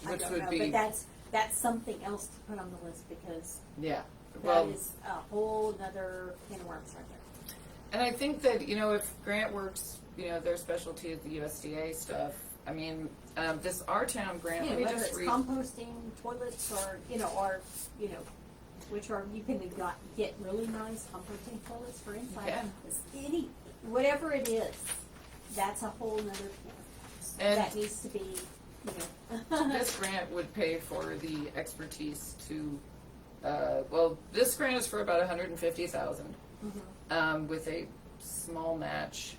I Which don't would know, be- but that's something else to put on the list, because Yeah, that well, is a whole nother can of worms right there. and I think that, if Grant Works, their specialty is the USDA stuff. I mean, this Our Town grant, You know, let me whether just it's read. composting toilets or which are, you can get really nice composting toilets for inside. can. It's whatever it is, that's a whole nother can. And- That needs to be, This grant would pay for the expertise to, this grant is for about $150,000, with a small match.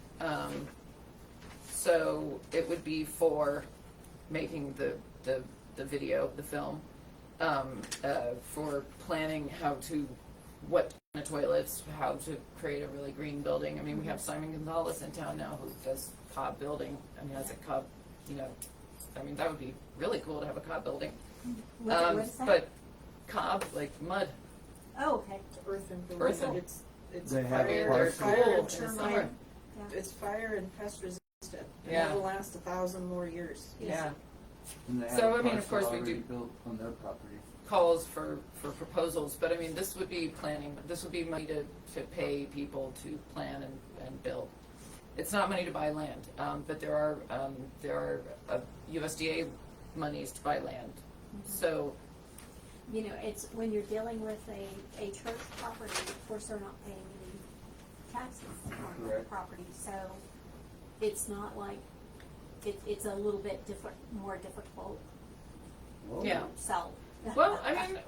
So it would be for making the video, the film, for planning what kind of toilets, how to create a really green building. I mean, we have Simon Gonzalez in town now who does Cobb building. I mean, as a Cobb, that would be really cool to have a Cobb building. what is that? But Cobb, like mud, Oh, okay. Earthen. Earthen. It's They have fire, they're parts. cool fire in and the termite. summer. It's fire and pest resistant. And Yeah. that'll last 1,000 more years. Yeah. And they have So, I mean, parcel of course, we already do- built on their property. Calls for proposals, but I mean, this would be planning, this would be money to pay people to plan and build. It's not money to buy land, but there are USDA monies to buy land. So, It's when you're dealing with a church property, of course, they're not paying any taxes on their Correct. property, so it's not like, it's a little bit more difficult Whoa. yeah. to sell. Well, I mean,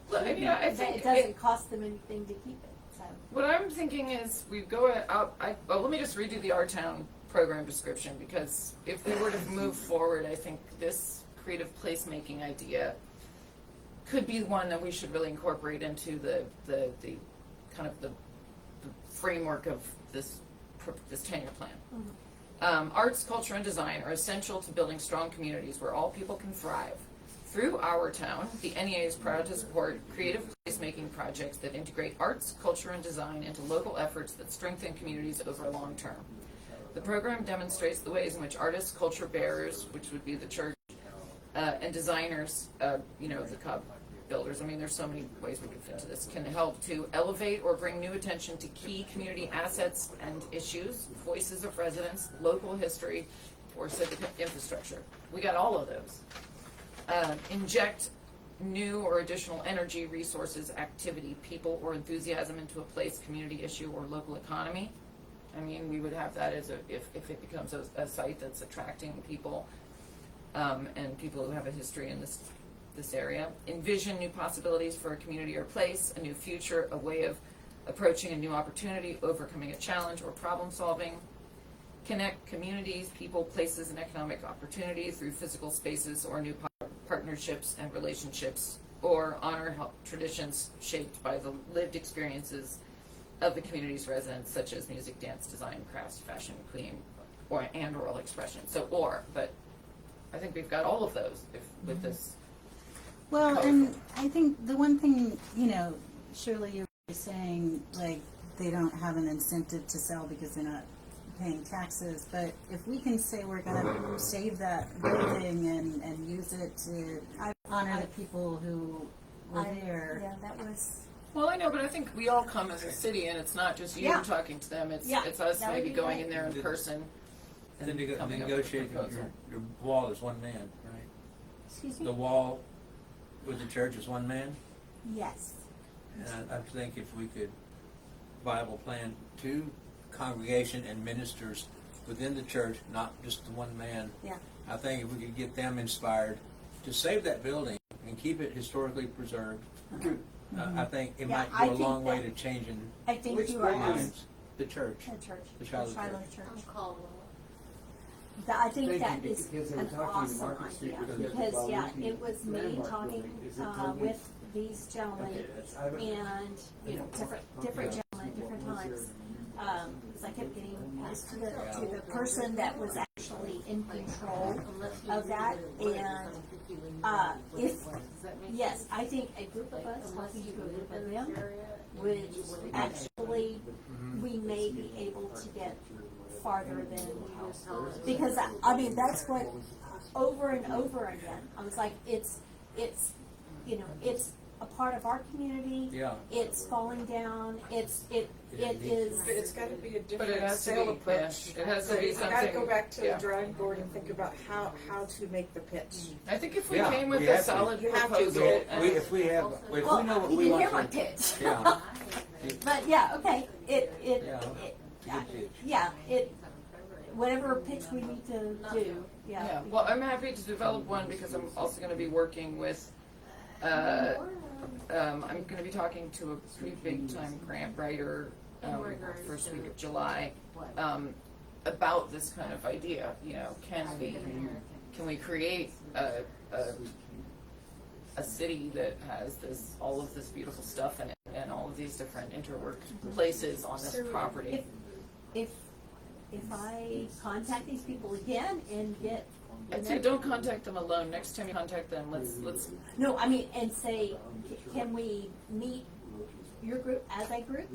I It think doesn't cost them anything to keep it, so. what I'm thinking is we go out. Let me just redo the Our Town program description, because if we were to move forward, I think this creative placemaking idea could be one that we should really incorporate into the kind of the framework of this 10-year plan. Arts, culture, and design are essential to building strong communities where all people can thrive. Through Our Town, the NEA is proud to support creative placemaking projects that integrate arts, culture, and design into local efforts that strengthen communities over a long term. The program demonstrates the ways in which artists, culture bearers, which would be the church, and designers, the Cobb builders, I mean, there's so many ways we could fit into this, can help to elevate or bring new attention to key community assets and issues, voices of residents, local history, or civic infrastructure. We got all of those. Inject new or additional energy, resources, activity, people, or enthusiasm into a place, community issue, or local economy. I mean, we would have that as if it becomes a site that's attracting people, and people who have a history in this area. Envision new possibilities for a community or place, a new future, a way of approaching a new opportunity, overcoming a challenge, or problem solving. Connect communities, people, places, and economic opportunity through physical spaces or new partnerships and relationships, or honor traditions shaped by the lived experiences of the community's residents, such as music, dance, design, crafts, fashion, cleaning, and oral expression. But I think we've got all of those with this. Well, Colorful. and I think the one thing, surely you're saying, like, they don't have an incentive to sell because they're not paying taxes, but if we can say we're gonna save that building and use it to honor the people who were there. Yeah, that was, Well, I know, but I think we all come as a city, and it's not just you Yeah. talking to them. It's Yeah, us that would maybe be going great. in there in person. And then coming up with a negotiate proposal. your wall is one man, right? excuse The me? wall with the church is one man? Yes. And I think if we could Bible plan 2 congregation and ministers within the church, not just the one man. Yeah. I think if we could get them inspired to save that building and keep it historically preserved, I think it Yeah, might I go a think long way that- to changing I think Which you are branch? minds. The church. the church. The Shiloh Church. Caldwell. I think Thank that you, is because they were an talking to awesome Market Street idea. because of Because, yeah, Guadalupe it was me Landmark talking building. Is it totally- with these gentlemen Okay, that's- I haven't- and, you know, different gentlemen at different times. Because I kept getting passed to the person that was actually in control of that. And yes, I think a group of us talking to a group of them would actually, we may be able to get farther than, because I mean, that's what, over and over again, I was like, it's, you know, it's a part of our community. Yeah. It's falling down, it is. But it's gotta be a But it different has to sale be, approach. yeah, it has to So be you gotta something- go back to yeah. the drawing board and think about how to make the pitch. I think if we Yeah, came with we a have to. solid You have to. proposal, If we know what you we can want hear my to. pitch. Yeah. But yeah, okay, Yeah. It's a good pitch. yeah, whatever pitch we need to do, yeah, yeah. well, I'm happy to develop one because I'm also gonna be working with, I'm gonna be talking to a pretty big time grant writer, first week of July, about this kind of idea, you know, can we create a city that has all of this beautiful stuff in it and all of these different interworked places on this property? If I contact these people again and get. I'd say don't contact them alone. Next time you contact them, let's No, I mean, and say, can we meet your group as a group?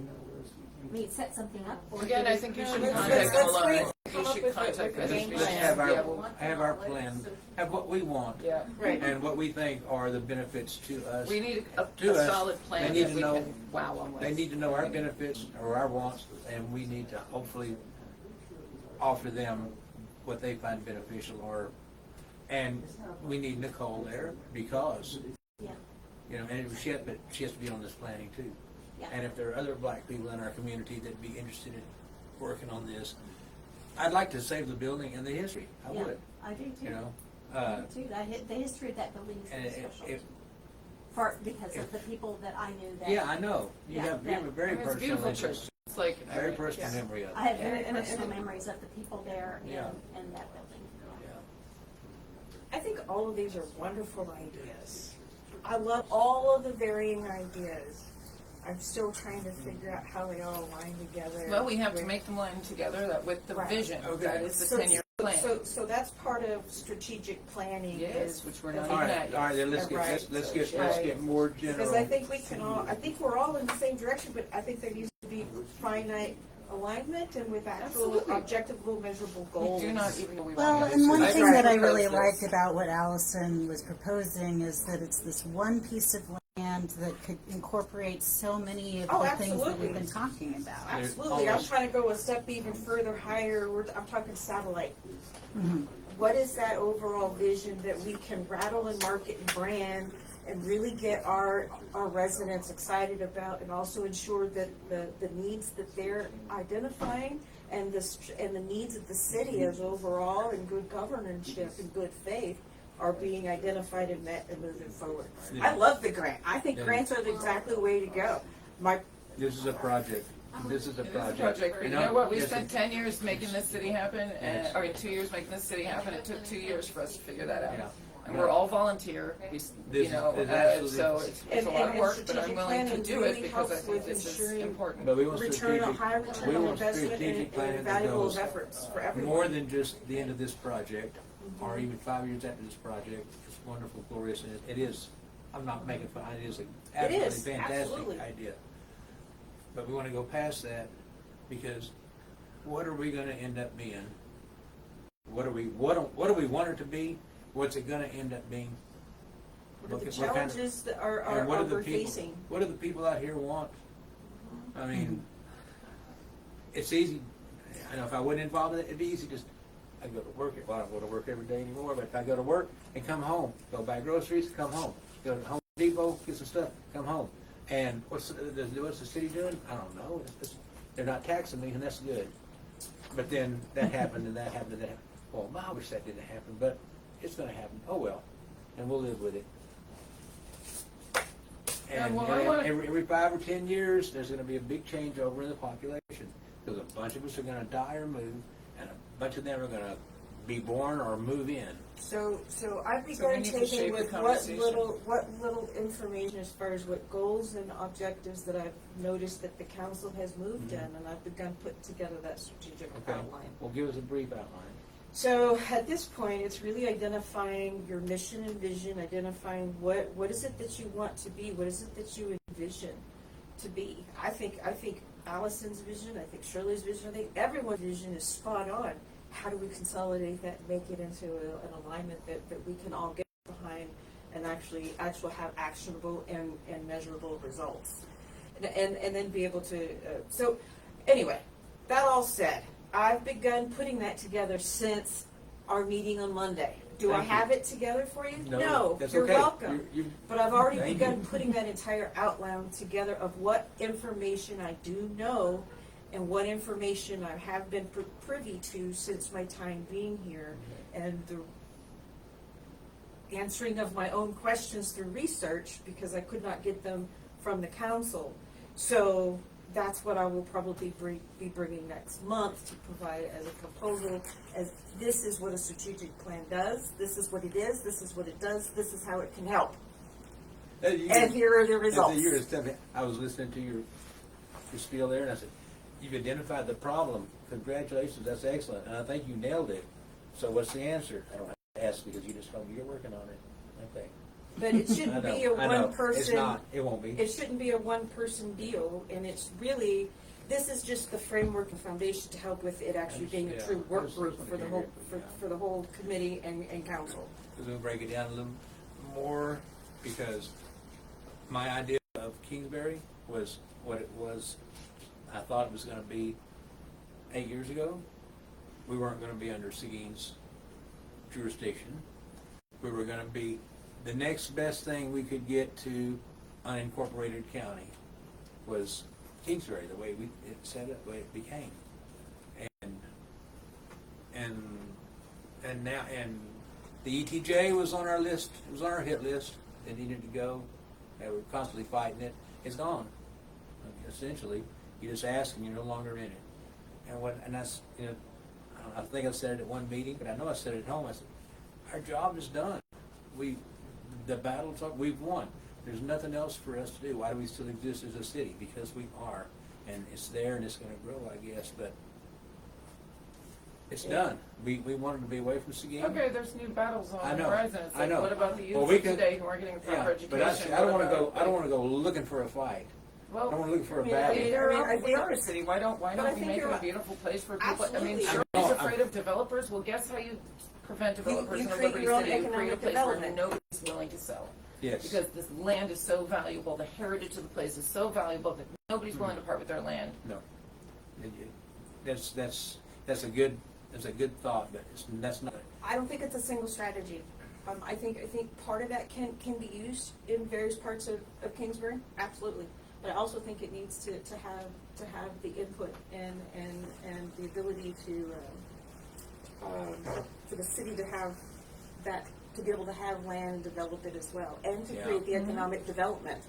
Set something up? Or again. do I we- think you should Let's- contact them let's alone. wait. I think Come you up should with a contact them. game Let's plan. have Yeah, well, our plan, have what we want. yeah. Right. And what we think are the benefits to us. We need a To us, solid they plan need that to we know- can wow them with. They need to know our benefits or our wants, and we need to hopefully offer them what they find beneficial and we need Nicole there because, Yeah, and she has to be on this planning too. yeah. And if there are other black people in our community that'd be interested in working on this, I'd like to save the building and the history. I Yeah, would, I do too. you know. I do too. The history of that building is And very special. Because of the people that I knew that. Yeah, I know. You Yeah, have a very I mean, it's a personal beautiful interest, church. It's like very personal memory of it. I have very personal memories of the people there Yeah. and that building. I think all of these are wonderful ideas. I love all of the varying ideas. I'm still trying to figure out how they all align together. Well, we have to make them line together with the Right. vision. Okay. That is the 10-year plan. So that's part of strategic planning. Yes, is- which we're not All even right, at yet. all right. Then let's Right. let's get more general. Because I think we can all, I think we're all in the same direction, but I think there needs to be finite alignment and with actual Absolutely. objectable, measurable We goals. do not even know we Well, want and one this. thing I'd that I rather really propose liked this. about what Allison was proposing is that it's this one piece of land that could incorporate so many of Oh, the things that absolutely. we've been talking about. Absolutely, I'm almost- trying to go a step even further higher, I'm talking satellite. What is that overall vision that we can rattle and market and brand and really get our residents excited about and also ensure that the needs that they're identifying and the needs of the city as overall and good governance and good faith are being identified and met and moving forward. I love the grant. I think Yeah. grants are exactly the way to go. This is a project. This is a It is a project. project. You know what? We Yes, spent 10 years making this city happen, Yes. or 2 years making this city happen. It took 2 years for us to figure that out. Yeah. And we're all volunteer, This you know, is absolutely- so it's a lot of And work, but I'm strategic willing to planning do it really because I helps think with this is ensuring important. But we want high strategic return on investment strategic planning and that valuable goes efforts for everyone. more than just the end of this project, or even 5 years after this project. It's wonderful, glorious, and it is. I'm not making fun. It is an absolutely is, fantastic absolutely. idea. But we want to go past that because what are we going to end up being? What do we want it to be? What's it going to end up being? What are the What kind of- challenges that are And what do the we're people? facing? What do the people out here want? I mean, it's easy. I know if I wasn't involved in it, it'd be easy. Just I go to work. Well, I don't go to work every day anymore. But if I go to work and come home, go buy groceries, come home, go home Depot, get some stuff, come home. And what's the city doing? I don't know. They're not taxing me, and that's good. But then that happened, and that happened, and that happened. Well, I wish that didn't happen, but it's going to happen. Oh well, and we'll live with it. And well, I wanna- every 5 or 10 years, there's going to be a big change over in the population because a bunch of us are going to die or move, and a bunch of them are going to be born or move in. So I've So we begun need to taking shape the with conversation. what little information as far as what goals and objectives that I've noticed that the council has moved in, and I've begun putting together that strategic Okay. outline. Well, give us a brief outline. So at this point, it's really identifying your mission and vision, identifying what is it that you want to be, what is it that you envision to be. I think Allison's vision, I think Shirley's vision, I think everyone's vision is spot on. How do we consolidate that and make it into an alignment that we can all get behind and actually have actionable and measurable results, and then be able to. So anyway, that all said, I've begun putting that together since our meeting on Monday. Do I Thank you. have it together for you? No, that's You're okay. welcome. You- But I've already Thank begun you. putting that entire outline together of what information I do know and what information I have been privy to since my time being here, and the answering of my own questions through research because I could not get them from the council. So that's what I will probably be bringing next month to provide as a proposal, as this is what a strategic plan does, this is what it is, this is what it does, this is how it can help. And here are the results. As the years, I was listening to your spiel there, and I said, "You've identified the problem. Congratulations, that's excellent." And I think you nailed it. So what's the answer? I don't have to ask because you just told me you're working on it. Okay. But it shouldn't be a I know. one person. It's not. It won't be. It shouldn't be a one person deal, and it's really, this is just the framework and foundation to help with it actually being a true work group for the whole, for the whole committee and council. We're going to break it down a little more because my idea of Kingsbury was what it was. I thought it was going to be 8 years ago. We weren't going to be under Seguin's jurisdiction. We were going to be the next best thing we could get to unincorporated county was Kingsbury, the way it set up, the way it became. And now the ETJ was on our list. It was on our hit list. It needed to go. And we were constantly fighting it. It's gone. Essentially, you just ask and you're no longer in it. And that's, I think I said it at one meeting, but I know I said it at home. I said, our job is done. The battle's up. We've won. There's nothing else for us to do. Why do we still exist as a city? Because we are, and it's there, and it's going to grow, I guess. But it's done. We wanted to be away from Seguin. Okay, there's new battles on I the know. horizon. It's I like, know. what about the youth Well, we of can- today who aren't getting a proper education? But I don't What want to go. about, I don't want to go looking for a fight. Well, I don't want to look for a I mean, battle. we are a city. Why don't but I we think make it you're a right. beautiful place for people? I Absolutely. mean, I Shirley's know. afraid of developers. Well, guess how you prevent developers you in a create Liberty your own City? You create a economic place where development. nobody's willing to sell. Yes. Because this land is so valuable, the heritage of the place is so valuable that nobody's willing to part with their land. No. That's a good thought, but that's not. I don't think it's a single strategy. I think part of that can be used in various parts of Kingsbury, absolutely. But I also think it needs to have the input and the ability to for the city to have that, to be able to have land and develop it as well, and to Yeah. create the economic development.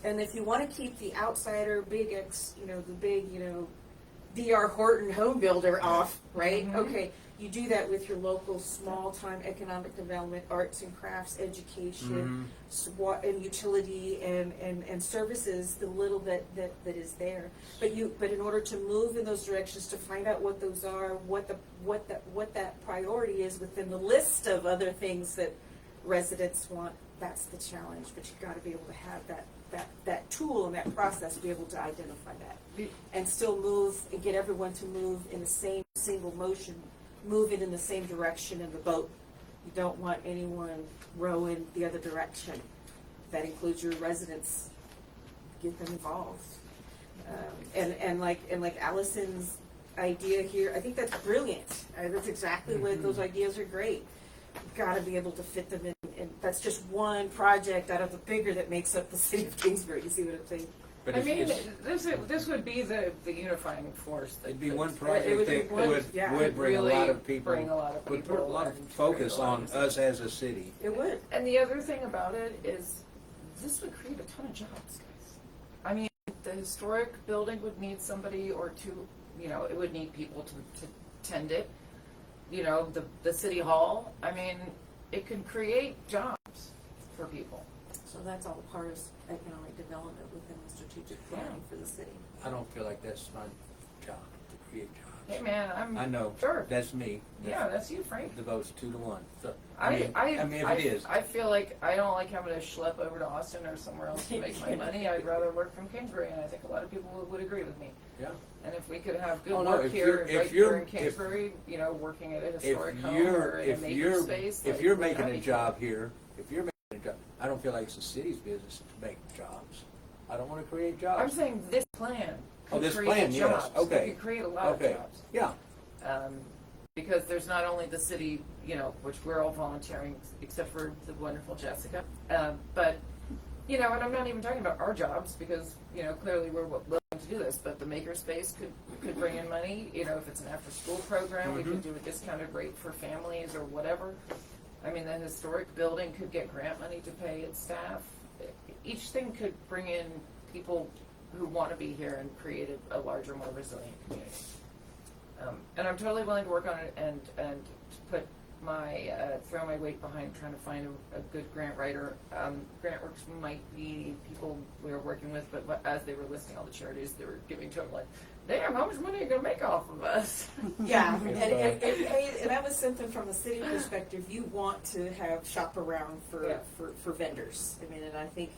And if you want to keep the outsider big the big D.R. Horton home builder off, right? Okay, you do that with your local small-time economic development, arts and crafts, education, and utility and services, the little that is there. But in order to move in those directions, to find out what those are, what that priority is within the list of other things that residents want, that's the challenge. But you've got to be able to have that tool and that process to be able to identify that. And still move and get everyone to move in the same single motion, move it in the same direction in the boat. You don't want anyone rowing the other direction. That includes your residents. Get them involved. And like Allison's idea here, I think that's brilliant. That's exactly what those ideas are great. You've got to be able to fit them in. that's just one project out of the bigger that makes up the city of Kingsbury. You see what I'm saying? But I it's- mean, this would be the unifying force. It'd be one It project would be that one- would, yeah. would bring a Really lot of people, bring a lot of would put a people lot of and focus create a lot on of us as a city. It would. And the other thing about it is, this would create a ton of jobs, guys. I mean, the historic building would need somebody or two, you know, it would need people to tend it. You know, the city hall, I mean, it can create jobs for people. So that's all part of economic development within the strategic planning for the city. I don't feel like that's my job, to create jobs. Hey, man, I know, Sure. that's me. Yeah, that's you, Frank. The vote's 2-1, so, I mean, if it is. I feel like I don't like having to schlep over to Austin or somewhere else to make my money. I'd rather work from Kingsbury, and I think a lot of people would agree with me. Yeah. And if we could have good Oh, no, work if here, you're- right if you're- here in Kingsbury, you know, working at a historic If home you're, or in a if maker you're, space, if like, you're wouldn't making that a be job here, if you're making a job, I don't feel like it's the city's business to make jobs. I don't wanna create cool? I'm jobs. saying this plan Oh, could this create plan, yes, jobs. okay. It could create a lot Okay, of jobs. yeah, Because there's not only the city, you know, which we're all volunteering, except for the wonderful Jessica, but, you know, and I'm not even talking about our jobs, because, you know, clearly we're willing to do this, but the makerspace could bring in money, you know, if it's an after-school program, we could do a discounted rate for families or whatever. I mean, the historic building could get grant money to pay its staff. Each thing could bring in people who want to be here and create a larger, more resilient community. And I'm totally willing to work on it and to put my, throw my weight behind trying to find a good grant writer. GrantWorks might be people we were working with, but as they were listing all the charities they were giving to, I'm like, damn, how much money are you going to make off of us? Yeah, and that was something from a city perspective, you want to have shop around Yeah. for vendors. I mean, and I think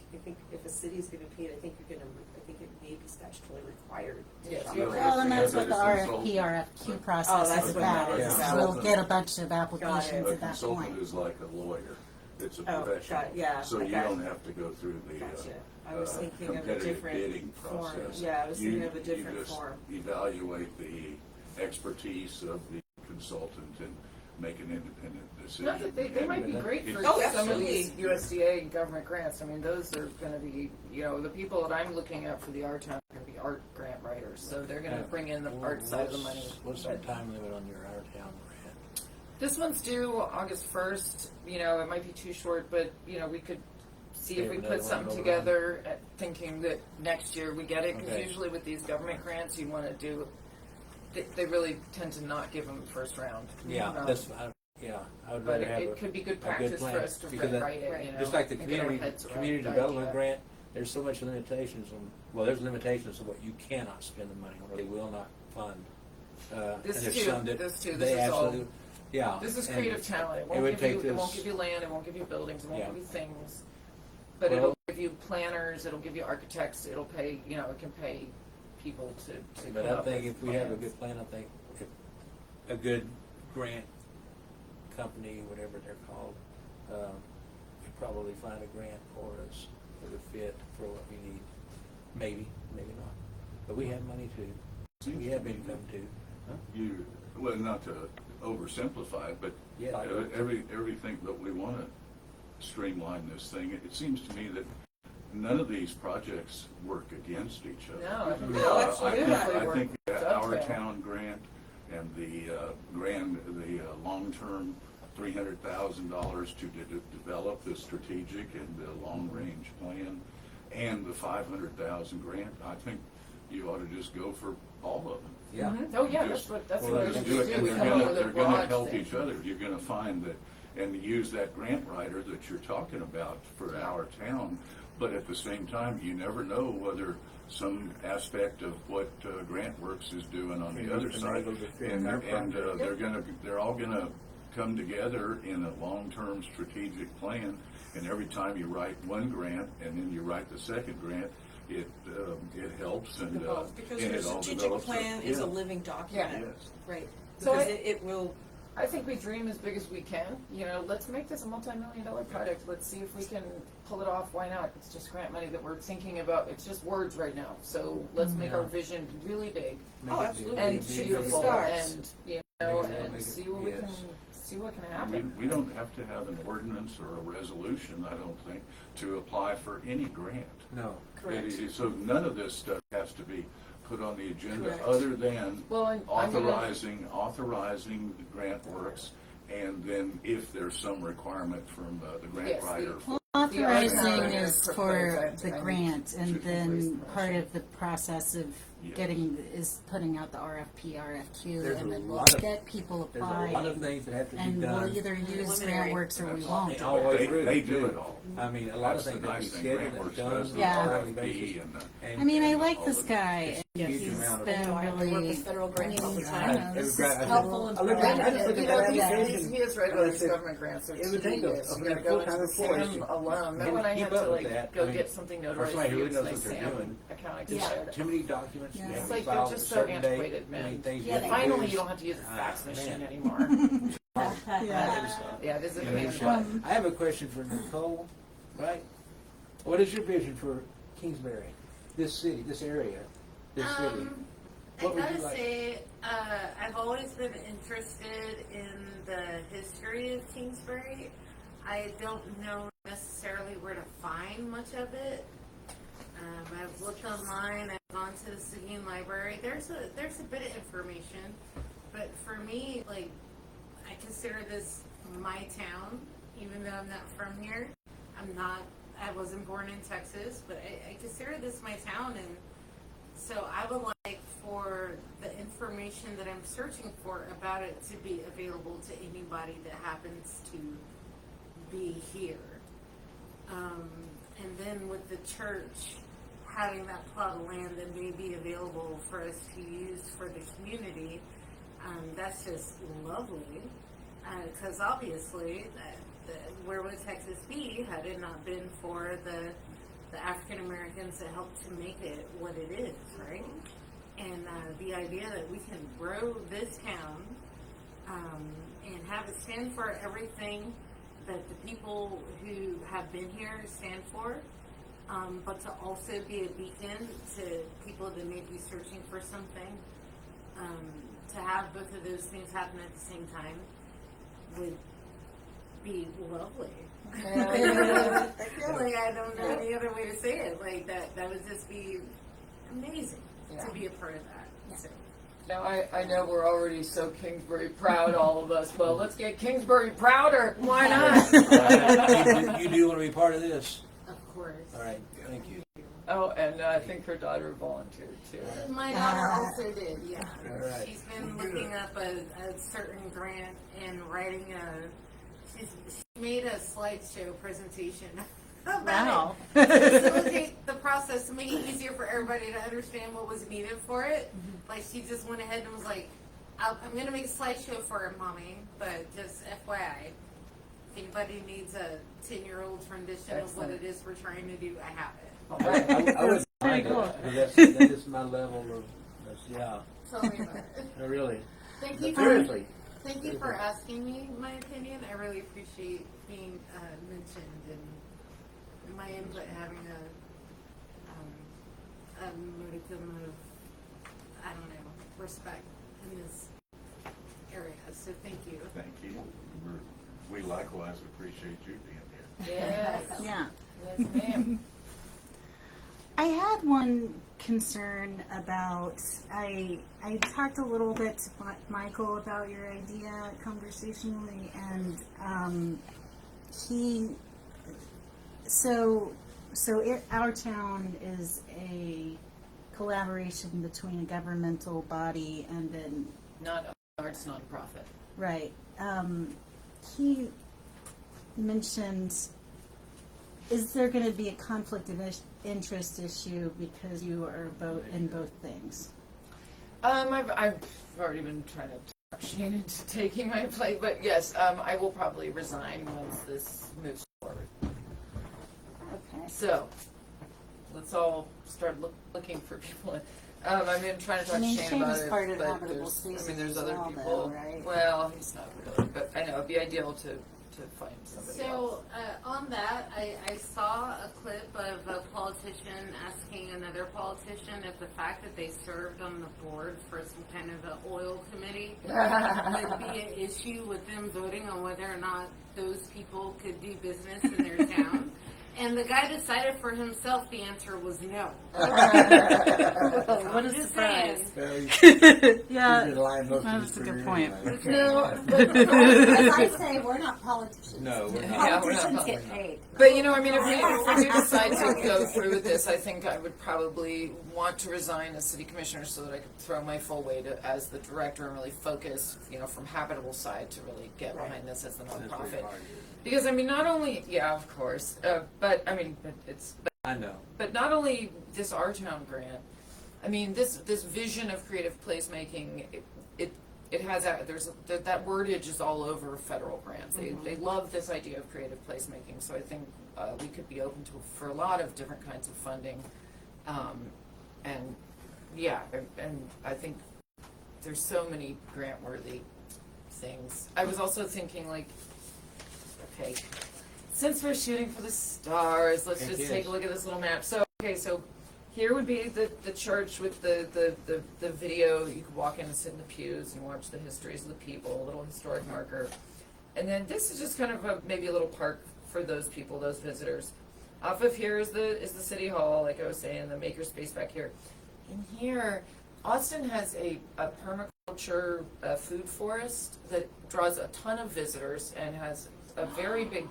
if a city is gonna pay it, I think it may be statutorily required to Yes, shop you're around. right. Well, and that's what the As a RFP, RFQ Oh, process that's is what that about. is is about. We'll get a bunch of applications A at that consultant point. is like a lawyer. It's a Oh, professional. got it, yeah, So you okay. don't have to go through the Gotcha. I was thinking of a competitive different bidding form. process. Yeah, I was thinking You- of a different You just form. evaluate the expertise of the consultant and make an independent decision. Not that they might be great for Oh, some of these absolutely. USDA government grants. I mean, those are going to be, you know, the people that I'm looking at for the art town are going to be art grant writers. So they're going to bring in the art side of the money. What's our time limit on your Our Town grant? This one's due August 1st. You know, it might be too short, but, you know, we could see if Save we another put one something over together thinking that next year we get it. Because Okay. usually with these government grants, you want to do, they really tend to not give them first round. Yeah, Um, I would But rather have it could be good a practice plan, for us to because that- write it, you know. just like the and get our heads around community the development idea. grant, there's so much limitations on, well, there's limitations of what you cannot spend the money on, or they will not fund. This and there's too, some that this too, this they is all- absolutely, yeah. This is and creative talent. It would won't take give you, it won't this- give you land, it won't give you buildings, it won't Yeah. give you things. But Well- it'll give you planners, it'll give you architects, it'll pay, you know, it can pay people to But come I up think with if we have a plans. good plan, I think if a good grant company, whatever they're called, could probably find a grant for us that would fit for what we need. Maybe, maybe not. But we have money too. We have income too. You, well, not to oversimplify it, but Yeah. everything that we want to streamline this thing, it seems to me that none of these projects work against each other. No, No, absolutely. I think that our Dovetail. town grant and the long-term $300,000 to develop the strategic and the long-range plan and the $500,000 grant, I think you ought to just go for all of them. Yeah. Oh, yeah, Just- that's well, what I Just was do it, do. and We come up with a they're gonna broad help thing. each other. You're gonna find that, and use that grant writer that you're talking about for our town, but at the same time, you never know whether some aspect of what GrantWorks is doing on the other side, and they're all gonna come together in a long-term strategic plan, and every time you write one grant, and then you write the second grant, it helps and Because and your it all strategic develops. plan is a Yeah. living document. Yes. Right. So Because I- it will, I think we dream as big as we can. You know, let's make this a multi-million-dollar project. Let's see if we can pull it off. Why not? It's just grant money that we're thinking about. It's just words right now. So let's make our vision really big Make Oh, it absolutely. big. and Shoot for the beautiful, stars. and you know, Make it- and see what we can yes. see what can happen. We don't have to have an ordinance or a resolution, I don't think, to apply for any grant. No. Correct. So none of this stuff has to be put on the agenda Correct. other than Well, I'm gonna- authorizing the grant works, and then if there's some requirement from the grant Yes, writer. Authorizing The is other for proposal, the I grant, and Should then increase part of the process of Yes. is putting out the RFP, RFQ, There's and a then we'll lot of- get people There's a lot apply, of things that have to be and we'll done. either use Preliminary. GrantWorks or we That's won't. all the way through. They do it all. I mean, a lot of That's things the have to be nice thing, scheduled grant and works done does on the a Yeah. quarterly RFP basis. and And- I mean, I and like all this the- guy. it's a huge He's amount of- been I have to work really, with federal grants all the I time. don't know, this is Every grant- helpful I looked at- I just looked at that application. He has read and I those said, government grants. They're it would take tedious. a You gotta go into full-time the employee SAM to- alone. Remember to when I keep had up to with like that. go I mean, get something for notarized somebody for who you really to knows my what they're SAM doing. account? I It's just had too many documents. Yeah. You have It's to like file they're a just so certain date, antiquated, many man. things you Yeah, have they to are. Finally, do. you don't have to use a fax Ah, machine man. anymore. yeah. Yeah, it is And amazing. then, I have a question for Nicole, right? What is your vision for Kingsbury, this city, this area, this city? I What would you gotta like? say, I've always been interested in the history of Kingsbury. I don't know necessarily where to find much of it. I've looked online. I've gone to the Seguin Library. There's a bit of information, but for me, like, I consider this my town, even though I'm not from here. I wasn't born in Texas, but I consider this my town, and so I would like for the information that I'm searching for about it to be available to anybody that happens to be here. And then with the church having that plot of land that may be available for us to use for the community, that's just lovely. Because obviously, where would Texas be had it not been for the African Americans that helped to make it what it is, right? And the idea that we can grow this town and have it stand for everything that the people who have been here stand for, but to also be a beacon to people that may be searching for something. To have both of those things happen at the same time would be lovely. Like, I don't know any other way to say it. Like, that would just be amazing to be a part of that. So. Now, I know we're already so Kingsbury proud, all of us. Well, let's get Kingsbury prouder. Why not? You do want to be part of this? Of course. All right, thank you. Oh, and I think her daughter volunteered too. My daughter also did, yeah. All right. She's been looking up a certain grant and writing she made a slideshow presentation about Wow. it. To facilitate the process, to make it easier for everybody to understand what was needed for it. Like, she just went ahead and was like, I'm going to make a slideshow for it, Mommy, but just FYI, if anybody needs a 10-year-old rendition of what it is we're trying to do, I have it. I would Very mind cool. it, because that is my level of, yeah, Tell me about it. really. Thank you for Seriously. Thank you for asking me my opinion. I really appreciate being mentioned and my input having a modicum of, I don't know, respect in this area. So thank you. Thank you. We likewise appreciate you being here. Yes. Yeah. Yes, ma'am. I had one concern about, I talked a little bit to Michael about your idea conversationally, and our town is a collaboration between a governmental body and an Not a arts nonprofit. right. He mentioned, is there going to be a conflict of interest issue because you are both in both things? I've already been trying to talk Shane into taking my plate, but yes, I will probably resign once this moves forward. Okay. So, let's all start looking for people. I've been trying to talk I mean, to Shane Shane about is it, part of but Habitable there's Spaces other as well, people. though, right? Well, he's not really, but I know it'd be ideal to to find somebody So else. on that, I saw a clip of a politician asking another politician if the fact that they served on the board for some kind of an oil committee would be an issue with them voting on whether or not those people could do business in their town. And the guy decided for himself the answer was no. What a Just surprise. saying. Yeah, That's that's a good point. No, but as I say, we're not politicians. No, we're not. Yeah, we're not Politicians public. get paid. But you know, I mean, if we do decide to go through with this, I think I would probably want to resign as city commissioner so that I could throw my full weight as the director and really focus, you know, from Habitable side to really get behind this as the That's very nonprofit. hard. Because I mean, not only, yeah, of course, but I mean, I know. but not only this Our Town grant. I mean, this vision of creative placemaking, it has that wordage is all over federal grants. They love this idea of creative placemaking. So I think we could be open to for a lot of different kinds of funding, and yeah, and I think there's so many grant worthy things. I was also thinking like, okay, since we're shooting for the stars, let's just take a look at this little map. So okay, so here would be the church with the video. You could walk in and sit in the pews and watch the histories of the people, a little historic marker. And then this is just kind of maybe a little park for those people, those visitors. Off of here is the city hall, like I was saying, the makerspace back here. In here, Austin has a permaculture food forest that draws a ton of visitors and has a very big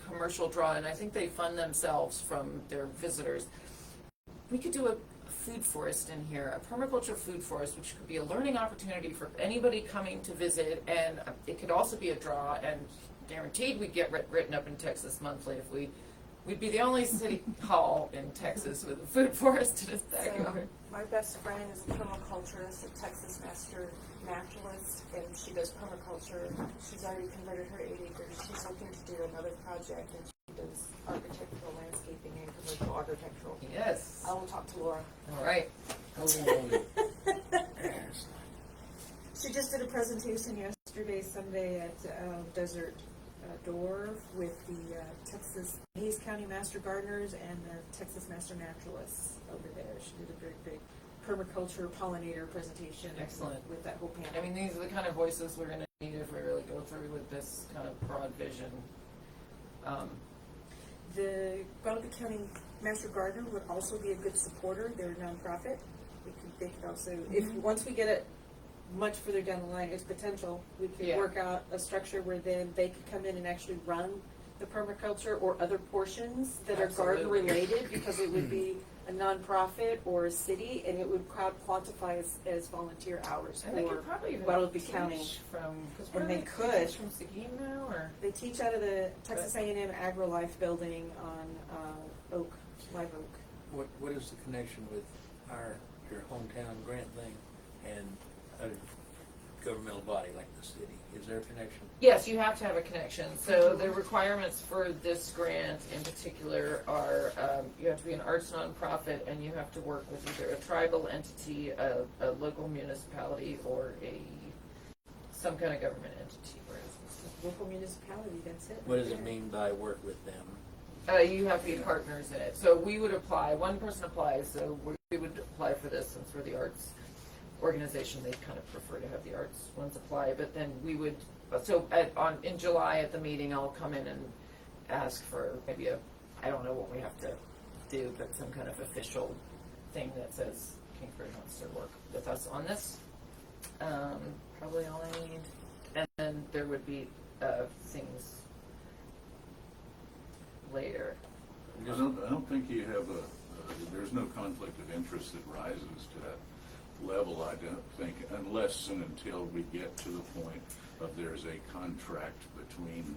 commercial draw, and I think they fund themselves from their visitors. We could do a food forest in here, a permaculture food forest, which could be a learning opportunity for anybody coming to visit, and it could also be a draw, and guaranteed we'd get written up in Texas Monthly if we'd be the only city hall in Texas with a food forest in its backyard. My best friend is a permaculturist, a Texas master naturalist, and she does permaculture. She's already converted her 8 acres. She's looking to do another project, and she does architectural landscaping and commercial architectural. Yes. I will talk to Laura. All right. She just did a presentation yesterday, Sunday at Desert Door with the Texas Hayes County Master Gardeners and the Texas Master Naturalists over there. She did a very big permaculture pollinator presentation. Excellent. With that whole panel. I mean, these are the kind of voices we're going to need if we really go through with this kind of broad vision. The Guadalupe County Master Gardener would also be a good supporter. They're a nonprofit. They could also, if once we get it much further down the line, its potential, we could work out a structure where then they could come in and actually run the permaculture or other portions that are garden related, because it would be a nonprofit or a city, and it would quantify as volunteer hours And they for could probably even Guadalupe teach County. from, because And they they could. from Seguin now, or? They teach out of the Texas A&M AgriLife building on Live Oak. What is the connection with your hometown grant thing and a governmental body like the city? Is there a connection? Yes, you have to have a connection. So the requirements for this grant in particular are you have to be an arts nonprofit, and you have to work with either a tribal entity, a local municipality, or some kind of government entity. Local municipality, that's it. What does it mean by work with them? You have to be partners in it. So we would apply. One person applies. So we would apply for this since we're the arts organization. They kind of prefer to have the arts ones apply. But then we would. So in July at the meeting, I'll come in and ask for maybe I don't know what we have to do, but some kind of official thing that says Kingsbury wants to work with us on this. Probably all I need. And then there would be things later. I don't think you have there's no conflict of interest that rises to that level, I don't think, unless and until we get to the point of there's a contract between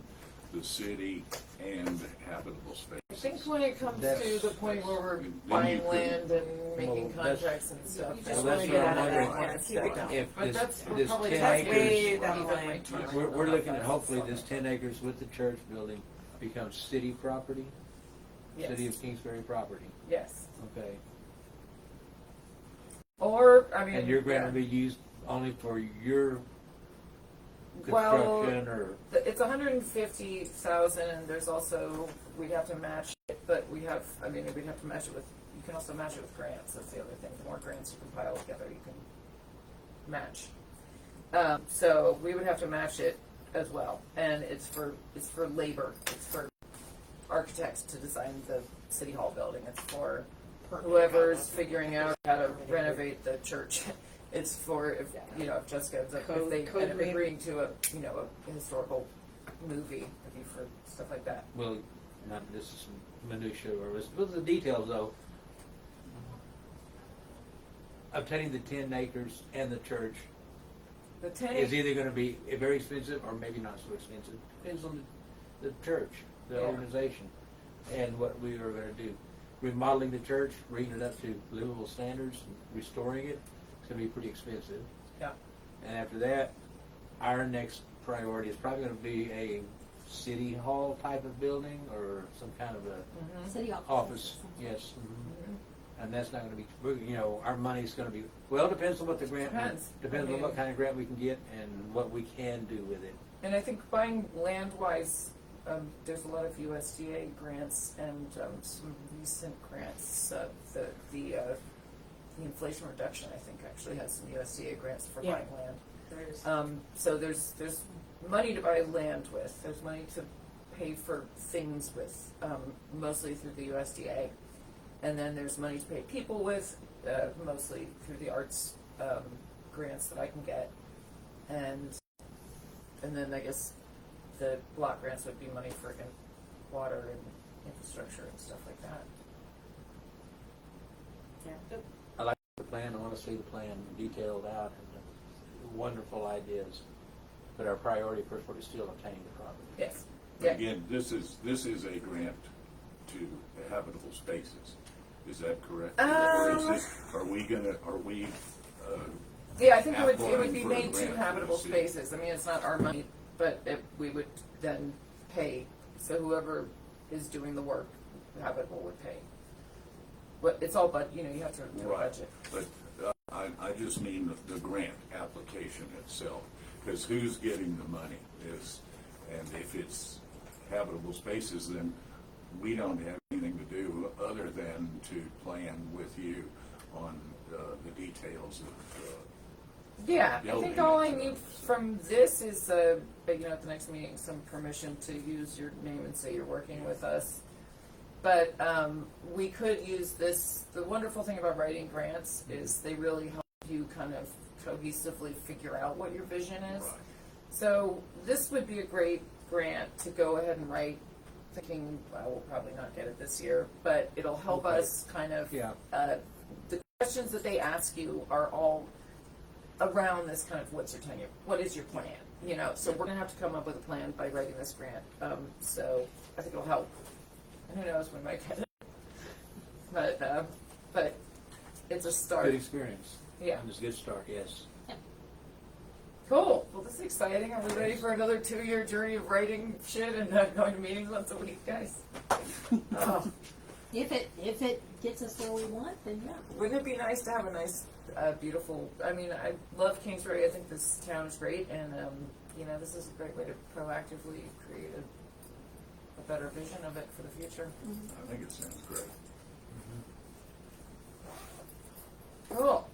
the city and habitable space. I think when it comes to the point where we're Then buying you could- land and making contracts and stuff, You that's just when wanna we get get out out of of that. that. If But this we're probably 10 that's way acres, down the line. we're looking at hopefully this 10 acres with the church building becomes city property, city of Kingsbury property. Yes. Okay. Or, I mean. And your grant will be used only for your Well, construction or? It's 150,000, and there's also, we'd have to match it, but we'd have to match it with, you can also match it with grants. That's the other thing. The more grants you can pile together, you can match. So we would have to match it as well, and it's for labor. It's for architects to design the city hall building. It's for whoever's figuring out how to renovate the church. It's for if Jessica ends up, if they end up agreeing to a historical movie, it'd be for stuff like that. Well, this is some minutia or what's the details though? Obtaining the 10 acres and the church The 10 is either going to be very expensive or maybe not so expensive. Depends on the church, the Yeah. organization, and what we are going to do. Remodeling the church, bringing it up to livable standards, and restoring it, it's going to be pretty expensive. Yeah. And after that, our next priority is probably going to be a city hall type of building or some kind of a City office. Yes. And that's not going to be, our money's going to be, well, it depends on what the grant, Depends. on what kind of grant we can get and what we can do with it. And I think buying land-wise, there's a lot of USDA grants and some recent grants. The Inflation Reduction, I think, actually has some USDA grants for Yeah. buying land. There is. So there's money to buy land with. There's money to pay for things with, mostly through the USDA. And then there's money to pay people with, mostly through the arts grants that I can get. And then I guess the block grants would be money for water and infrastructure and stuff like that. Yeah. I like the plan. I want to see the plan detailed out and wonderful ideas. But our priority first would still obtain the property. Yes. Yeah. Again, this is a grant to habitable spaces. Is that correct? Or is this, are we, Yeah, I think it would applying be for a made grant to for habitable the city? spaces. I mean, it's not our money, but we would then pay. So whoever is doing the work, habitable would pay. But it's all you have to do a Right, budget. but I just mean the grant application itself, because who's getting the money and if it's habitable spaces, then we don't have anything to do other than to plan with you on the details of Yeah, I building think all I it. need from this is, at the next meeting, some permission to use your name and say you're working with us. But we could use this. The wonderful thing about writing grants is they really help you kind of cohesively figure out what your vision is. Right. So this would be a great grant to go ahead and write, thinking, well, we'll probably not get it this year, but it'll help us kind of, Yeah. the questions that they ask you are all around this kind of, what's your tenure, what is your plan? So we're gonna have to come up with a plan by writing this grant. So I think it'll help. And who knows, we might get it. But it's a start. Good experience. Yeah. And it's a good start, yes. Cool. Well, this is exciting. Are we ready for another 2-year journey of writing shit and going to meetings once a week, guys? Oh. If it gets us where we want, then yeah. Wouldn't it be nice to have a nice, beautiful? I mean, I love Kingsbury. I think this town is great, and this is a great way to proactively create a better vision of it for the future. I think it sounds great. Cool.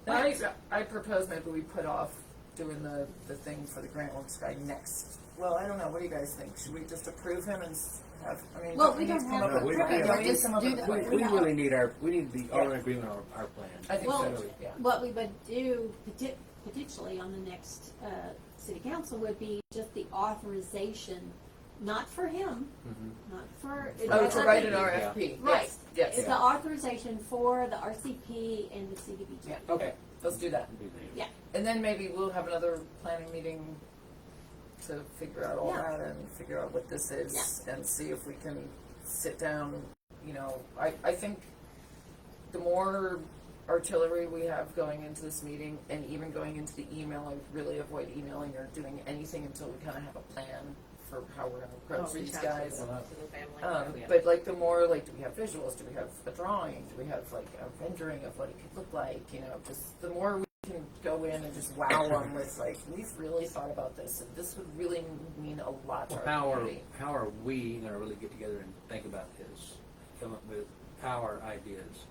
Now I propose maybe we put off doing the thing for the Grant Works guy next. Well, I don't know. What do you guys think? Should we just approve him and have? I mean, Well, don't we need don't to come have up to with- approve it. don't need to Just come up do with a the- plan. We really need the all in agreement on our plan. I think Well, so. Yeah. what we would do potentially on the next city council would be just the authorization, not for him, not for. Oh, to write an Yeah. RFP. Right. Yes. Yes. It's the authorization for the RCP and the CDBG. Yeah. Okay. Let's do that. Yeah. And then maybe we'll have another planning meeting to figure out all Yeah. that and figure out what this is and see if we can sit down. I think the more artillery we have going into this meeting and even going into the email, I really avoid emailing or doing anything until we kind of have a plan for how we're going to approach these guys. To the family. But do we have visuals? Do we have a drawing? Do we have a rendering of what it could look like? Just the more we can go in and just wow them with like, we've really thought about this, and this would really mean a lot to our community. How are we going to really get together and think about this? Come up with our ideas.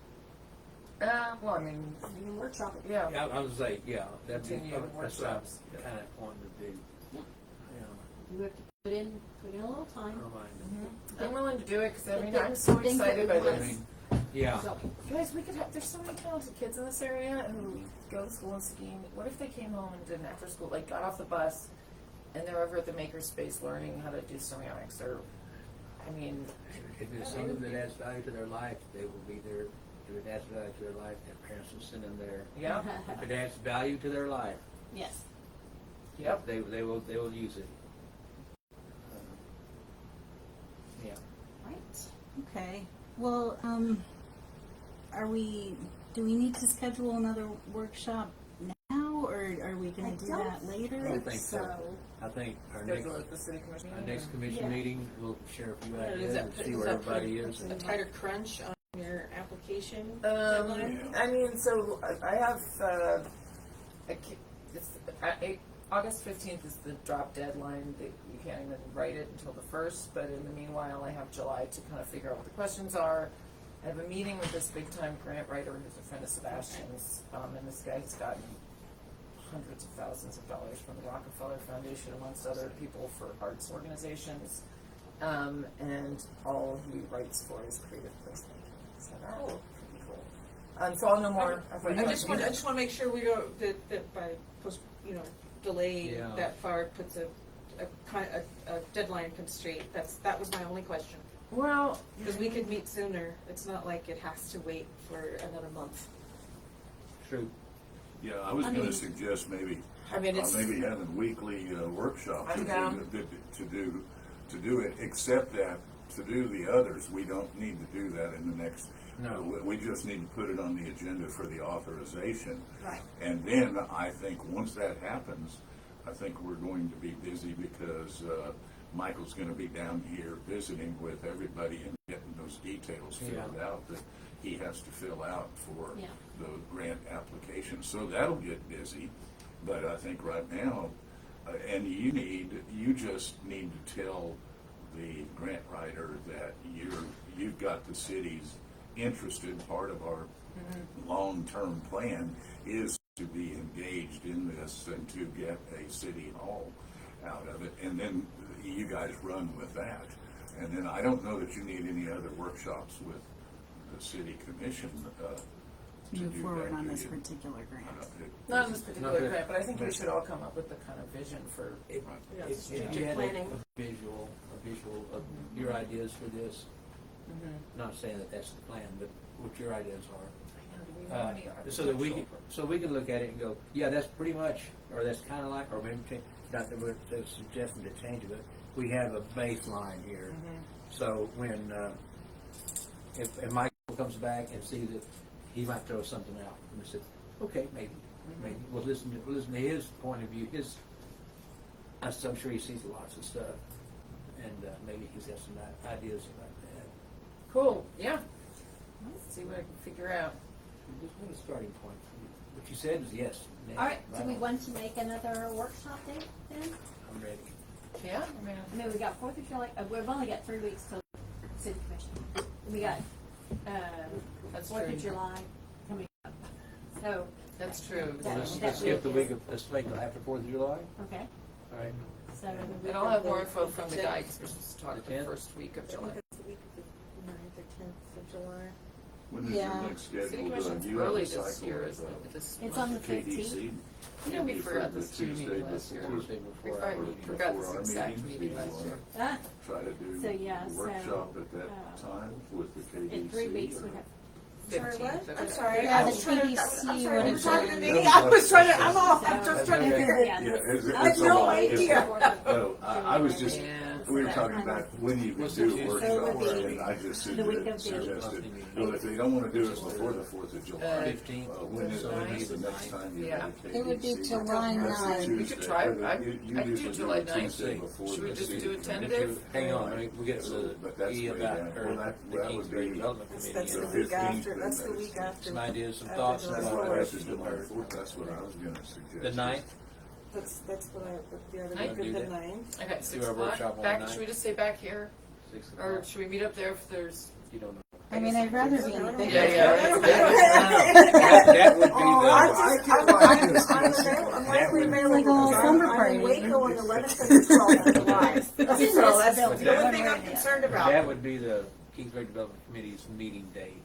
Well, I mean, You can workshop it. yeah. I would say, yeah, that'd be Continue the that's what workshops. I'm kind of wanting to do. Yeah. You know, You have to put in a little I time. don't mind. I'm willing to do it because I mean, I'm so Things that excited by we I this. mean, yeah. So, Guys, we could have, there's so many talented kids in this area who go to school and skiing. What if they came home and did an after school, like got off the bus and they're over at the makerspace learning how to do ceramics or, I mean, If it's something that adds value to their life, they will be there. If it adds value to their life, their parents will send them there. yeah, If it adds value to their life, yes. yep. they will use it. Yeah. Right. Okay, well, do we need to schedule another workshop now, or are we gonna I do don't that later? I think so. I think our next, Schedule at the city commission. our next commission Yeah. meeting, we'll share a few Is ideas that and see is where that everybody putting is. a tighter crunch on your application deadline? I mean, so I have, August 15th is the drop deadline. That you can't even write it until the 1st, but in the meanwhile, I have July to kind of figure out what the questions are. I have a meeting with this big-time grant writer who's a friend of Sebastian's, and this guy has gotten hundreds of thousands of dollars from the Rockefeller Foundation, amongst other people, for arts organizations. And all he writes for is creative placement. So that's pretty cool. So I'll know more. I just want to make sure we don't, that by delay Yeah. that far puts a deadline constraint. That was my only question. Well, Because we could meet sooner. It's not like it has to wait for another month. True. Yeah, I was I gonna mean- suggest maybe, I mean, it's maybe having weekly workshops I'm down. to do it, except that to do the others, we don't need to do that in the next. No. We just need to put it on the agenda for the authorization. Right. And then I think once that happens, I think we're going to be busy because Michael's gonna be down here visiting with everybody and getting those details filled Yeah. out that he has to fill out for Yeah. the grant application. So that'll get busy, but I think right now, and you just need to tell the grant writer that you've got the city's interested. Part of our long-term plan is to be engaged in this and to get a city hall out of it, and then you guys run with that. And then I don't know that you need any other workshops with the city commission to Move do forward that, on do this you? particular grant. not in this particular No, but- grant, but I think we should all come up with the kind of vision for. If strategic you had planning. a visual of your ideas for this, not saying that that's the plan, but what your ideas are. So that we can look at it and go, yeah, that's pretty much, or that's kind of like, or maybe not that we're suggesting to change it, but we have a baseline here. So when if Michael comes back and sees that he might throw something out, and we said, okay, maybe we'll listen to his point of view. I'm sure he sees lots of stuff, and maybe he's got some ideas about that. Cool, yeah. Let's see what I can figure out. Just make a starting point. What you said is yes. All right. Do we on. want to make another workshop date then? I'm ready. Yeah, I mean, we got 4th of July. We've only got 3 weeks till city commission. We got That's 4th true. of July coming up. So That's true. That- Let's that skip the week week of, let's make it after 4th of July. okay. All right. So the week And I'll of have the- more info from the guy, because we're supposed to talk The the 10th? first week of July. It's the week of the 9th or 10th of July. When is Yeah. your next City scheduled? commission's You have a early this cycle year, of, isn't it? This It's month? on the 15th. KDC. You know, we Maybe forgot the this June Tuesday meeting last year. before. Tuesday We before. forgot Before this our exact meetings, meeting do you last wanna year. Ah, Try to do So, yeah, a so, workshop at that time with the KDC. in 3 weeks we have. Sorry, 15th, what? okay. I'm sorry. Yeah, I the was trying to- TDC I'm sorry, would you were have talking to been- me. I was trying to, I'm off. I'm just trying to figure it Yeah, out. Yeah, that's- I have no it's- idea. No, I was just, Yeah. we were talking about when you could What's do the a Tuesday? workshop, So it would be and I just the week of the- suggested, well, if they don't wanna do it before the 4th of July, 15th. when is So it it's the the next time you Yeah. have a KDC? It would be July That's the 9th. We could try, Tuesday. I You could do usually July it Tuesday 9th. before Should we the just city do a commission. tentative? Hang on, we get to But that's the way about, down. or Well, the that would Kingsbury be- Development That's Committee. the The week 15th after. that's the week after. Some ideas, some after thoughts July about fourth. what That's just the 4th, that's what I was gonna suggest. the 9th. That's what the other Ninth? week Do of the that. 9th. Okay, Do 6 our o'clock. workshop on Back. the Should we 9th? just say back here, 6 or o'clock. should we meet up there if there's? You don't know. I mean, I'd rather be in the big. That would be I'm That likely would- available. Like a little because slumber I'm party. in Waco on the 11th and the 12th of July. It's in So this that's building. the only thing I'm concerned about. that would be the Kingsbury Development Committee's meeting date.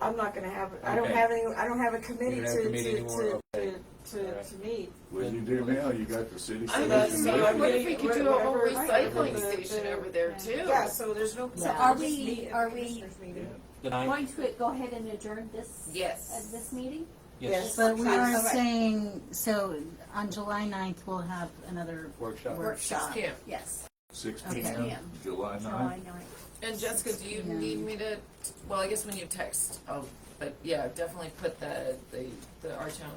I'm not gonna have, I don't Okay. have any, I don't have a committee You don't have a committee anymore? Okay. to meet. What do you do now? You got the city. I know, solution. so what if we could do a whole Whatever- recycling the- station over there too? Yeah, so there's no. So Yeah. are just we- meet at are the we- commissioners meeting. The 9th? Going to go ahead and adjourn this? Yes. This meeting? Yes. But we Okay. are Okay. saying, so on July 9th, we'll have another Workshop. workshop. 6 p.m. Yes. 6 Okay. p.m. July 9th. July 9th. And Jessica, do you Yeah. need me to? Well, I guess when you text, but yeah, definitely put the our town